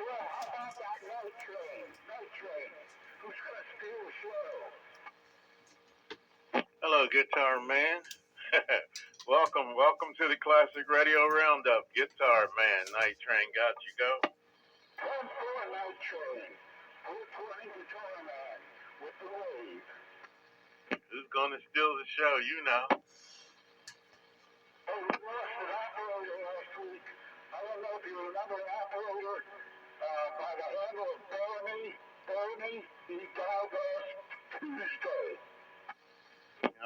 Yeah, how about that night train? Night train. Who's going to steal the show? Hello, Guitar Man. Welcome to the Classic Radio Roundup. Guitar Man, Night Train got you go. Come for a night train. We're playing Guitar Man with the wave. Who's gonna steal the show? You know. Oh, we lost an operator last week. I don't know if you remember an operator by the handle of Bernie. He died last Tuesday.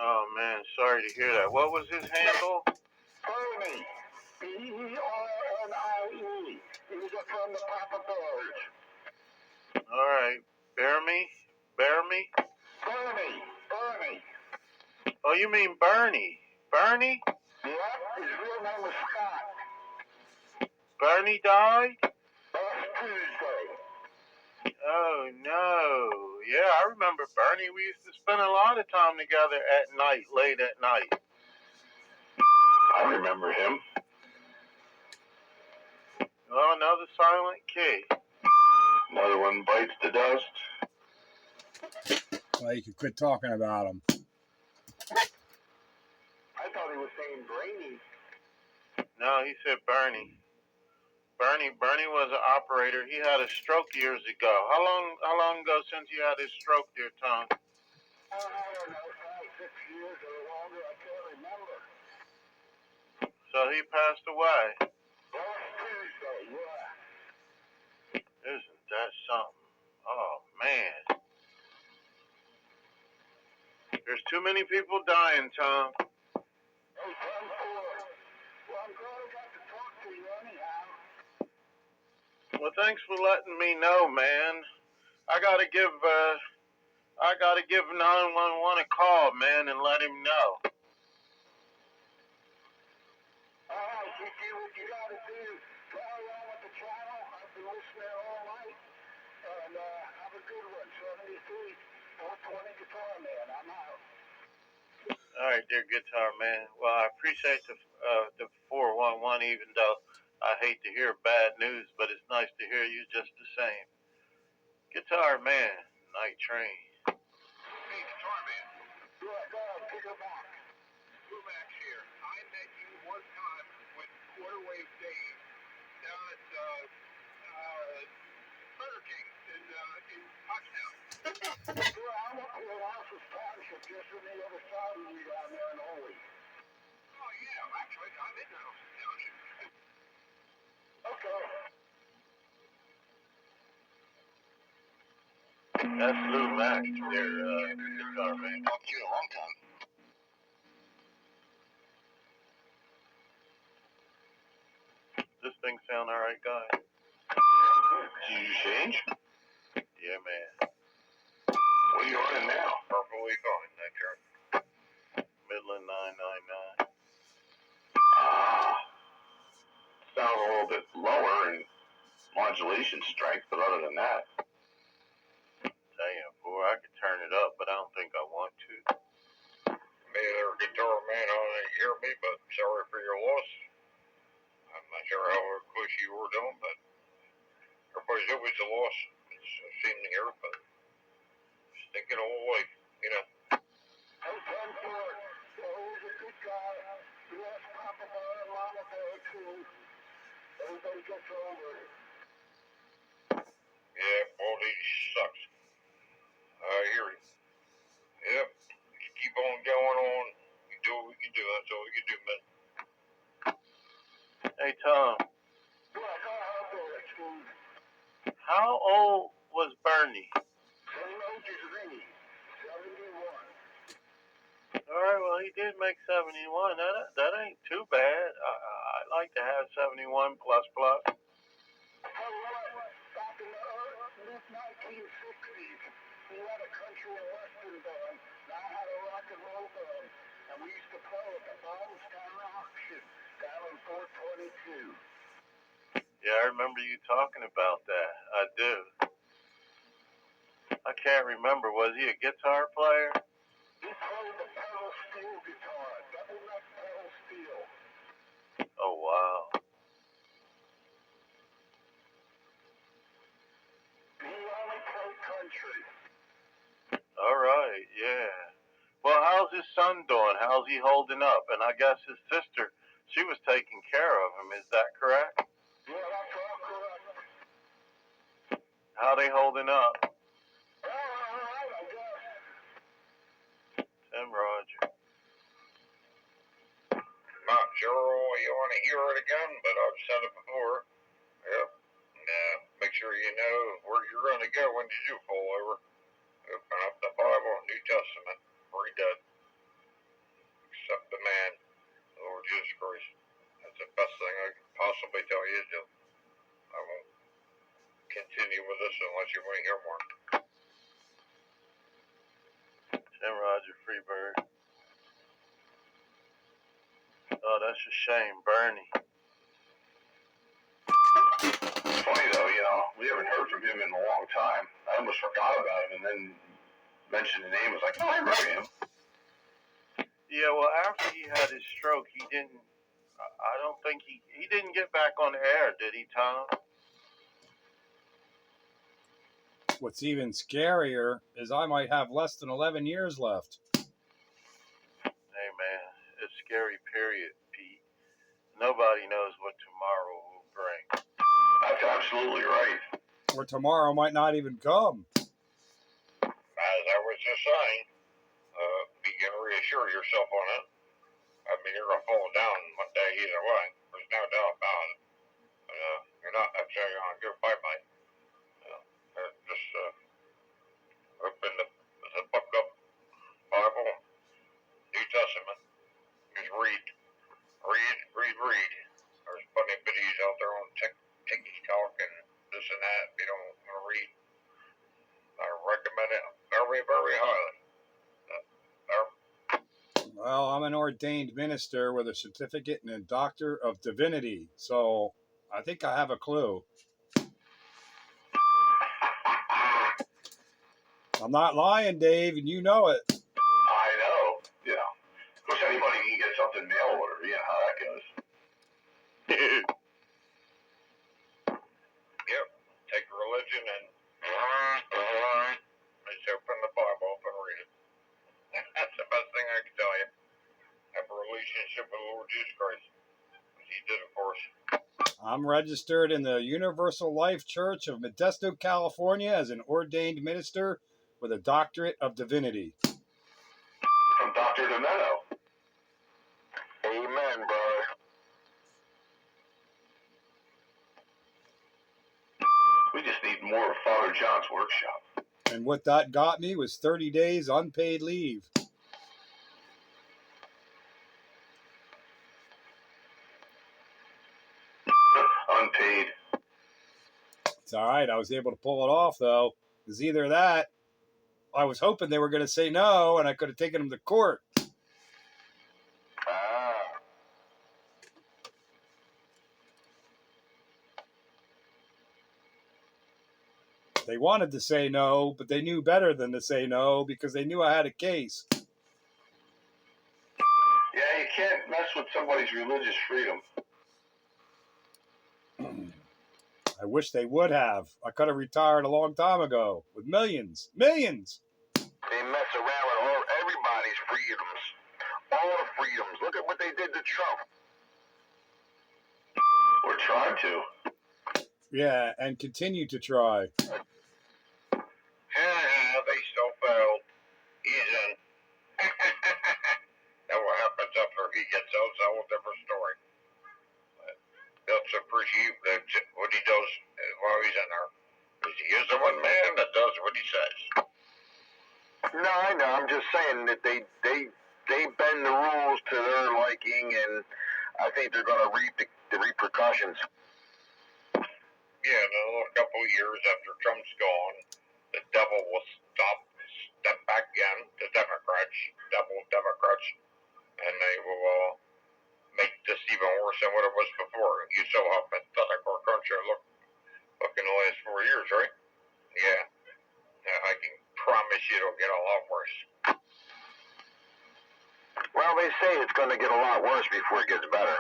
Oh man, sorry to hear that. What was his handle? Bernie. Bernie. He was from the Papa Bears. All right, Bernie. Bernie. Oh, you mean Bernie? Bernie? Yeah, his real name was Scott. Bernie died? Last Tuesday. Oh no. Yeah, I remember Bernie. We used to spend a lot of time together at night, late at night. I remember him. Oh, another silent key. Another one bites the dust. Well, you could quit talking about him. I thought he was saying Brainy. No, he said Bernie. Bernie was an operator. He had a stroke years ago. How long ago since you had his stroke, dear Tom? I don't know, 5, 6 years or longer. I can't remember. So he passed away. Last Tuesday, yeah. Isn't that something? Oh man. There's too many people dying, Tom. Hey, 10-4. Well, I'm glad I got to talk to you anyhow. Well, thanks for letting me know, man. I gotta give 911 a call, man, and let him know. All right, you do what you gotta do. Carry on with the channel. I've been listening all night. And have a good one. 73, 420 Guitar Man. I'm out. All right, dear Guitar Man. Well, I appreciate the 411, even though I hate to hear bad news, but it's nice to hear you just the same. Guitar Man, Night Train. Hey, Guitar Man. Yeah, go ahead. Pick her back. Max here. I met you one time with Quarter Wave Dave down at Burger King in Pottstown. Yeah, I'm up here in Alpha's Township, just on the other I'm in now. Okay. That's Lou Max, their guitar man. Talked to you in a long time. This thing sound alright, guys? Did you change? Yeah, man. What are you running now? Purple week on it, that turn. Midland 999. Sounds a little bit lower in modulation strength, but other than that. Damn, boy, I could turn it up, but I don't think I want to. Me there, guitar man, I didn't hear me, but sorry for your loss. I'm not sure how close you were doing, but everybody's always a loss. It's a shame to hear, but just thinking of life, you know. Hey, 10-4. So he's a good guy. He has Papa Bar and Mama Bear, too. Everybody gets over it. Yeah, old age sucks. I hear you. Yep, just keep on going on. You do what you do, that's all you can do, man. Hey, Tom, Yeah, go ahead there, Steve. how old was Bernie? Same age as me. 71. Alright, well, he did make 71. That ain't too bad. I'd like to have 71 plus plus. I tell you what, back in the mid-1960s, he had a country and western band, and I had a rock and roll band, and we used to play at the Ballstown auction down in 422. Yeah, I remember you talking about that. I do. I can't remember. Was he a guitar player? He played the pedal steel guitar, double neck pedal steel. Oh, wow. He only played country. All right, yeah. Well, how's his son doing? How's he holding up? And I guess his sister, she was taking care of him. Is that correct? Yeah, that's all correct. How they holding up? Well, all right, I guess. Tim Roger. Not sure you want to hear it again, but I've said it before. Yep. Now, make sure you know where you're going to go when you do fall over. Open up the Bible, New Testament, read that. Accept the man, the Lord Jesus Christ. That's the best thing I can possibly tell you to do. I won't continue with this unless you want to hear more. Tim Roger, Freebird. Oh, that's a shame. Bernie. It's funny though, you know, we haven't heard from him in a long time. I almost forgot about him, and then mentioned the name. I was like, oh, I remember him. Yeah, well, after he had his stroke, he didn't. I don't think he didn't get back on the air, did he, Tom? What's even scarier is I might have less than 11 years left. Hey, man, it's scary, period, Pete. Nobody knows what tomorrow will bring. That's absolutely right. Or tomorrow might not even come. As I was just saying, you can reassure yourself on it. I mean, you're going to fall down one day either way. There's no doubt about it. You're not necessarily going to go bye-bye. Just open the book up, Bible, New Testament. Just read. There's plenty of videos out there on TikTok and this and that. If you don't want to read, I recommend it very, very highly. Well, I'm an ordained minister with a certificate and a Doctor of Divinity, so I think I have a clue. I'm not lying, Dave, and you know it. I know. You know, of course, anybody can get something mail order. You know how that goes. Yep. Take religion and just open the Bible up and read it. That's the best thing I can tell you. Have a relationship with the Lord Jesus Christ. He did it for us. I'm registered in the Universal Life Church of Modesto, California as an ordained minister with a Doctorate of Divinity. From Dr. Demento. Amen, brother. more of Father John's workshop. And what that got me was 30 days unpaid leave. Unpaid. It's all right. I was able to pull it off, though. It was either that. I was hoping they were going to say no, and I could have taken them to court. They wanted to say no, but they knew better than to say no because they knew I had a case. Yeah, you can't mess with somebody's religious freedom. I wish they would have. I could have retired a long time ago with millions. Millions! They mess around with everybody's freedoms. All the freedoms. Look at what they did to Trump. Or tried to. Yeah, and continue to try. They still failed. He's in. Now what happens after he gets out is a whole different story. But let's appreciate what he does while he's in there. Because he is the one man that does what he says. No, I know. I'm just saying that they bend the rules to their liking, and I think they're going to reap the repercussions. Yeah, in another couple of years after Trump's gone, the devil will step back again, the Democrats, and they will make this even worse than what it was before. You saw how pathetic our country looked in the last 4 years, right? Yeah. I can promise you it'll get a lot worse. Well, they say it's going to get a lot worse before it gets better.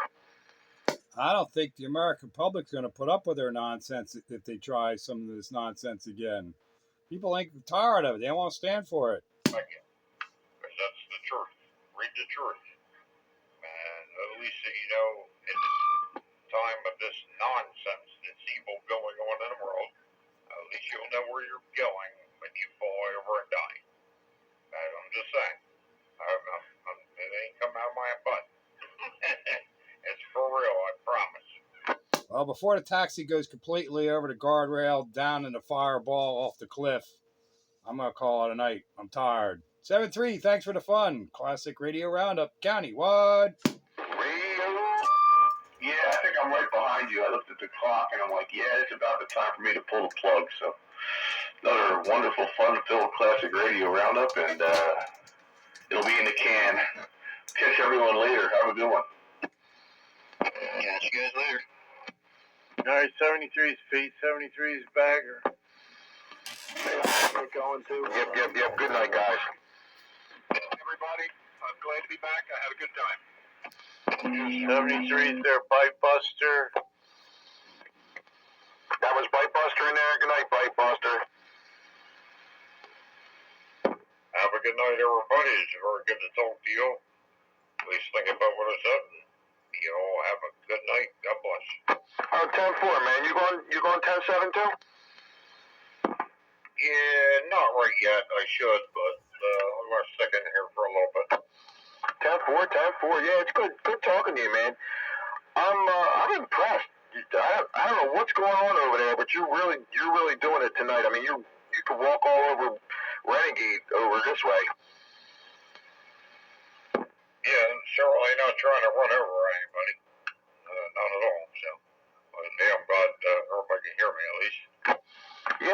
I don't think the American public's going to put up with their nonsense if they try some of this nonsense again. People ain't tired of it. They won't stand for it. Because that's the truth. Read the truth. And at least, in this time of this nonsense, this evil going on in the world, at least you'll know where you're going when you fall over and die. I'm just saying. It ain't come out of my butt. It's for real, I promise. Well, before the taxi goes completely over the guardrail, down in the fireball off the cliff, I'm going to call it a night. I'm tired. 7-3, thanks for the fun. Classic Radio Roundup. Countywide. Yeah, I think I'm right behind you. I looked at the clock and I'm like, yeah, it's about the time for me to pull the plug. So another wonderful, fun-filled Classic Radio Roundup, and it'll be in the can. Catch everyone later. Have a good one. Catch you guys later. All right, 73's feet, 73's bagger. We're going to. Yep. Good night, guys. Everybody, I'm glad to be back. I had a good time. 73's their bite buster. That was Bite Buster in there. Good night, Bite Buster. Have a good night, everybody. It's very good to talk to you. Please think about what I said. You all have a good night. God bless. Oh, 10-4, man. You going 10-7 too? Yeah, not right yet. I should, but I'm going to stick in here for a little bit. 10-4. Yeah, it's good talking to you, man. I'm impressed. I don't know what's going on over there, but you're really doing it tonight. I mean, you could walk all over Renegade over this way. Yeah, I'm certainly not trying to run over anybody. Not at all. So, damn glad everybody can hear me at least.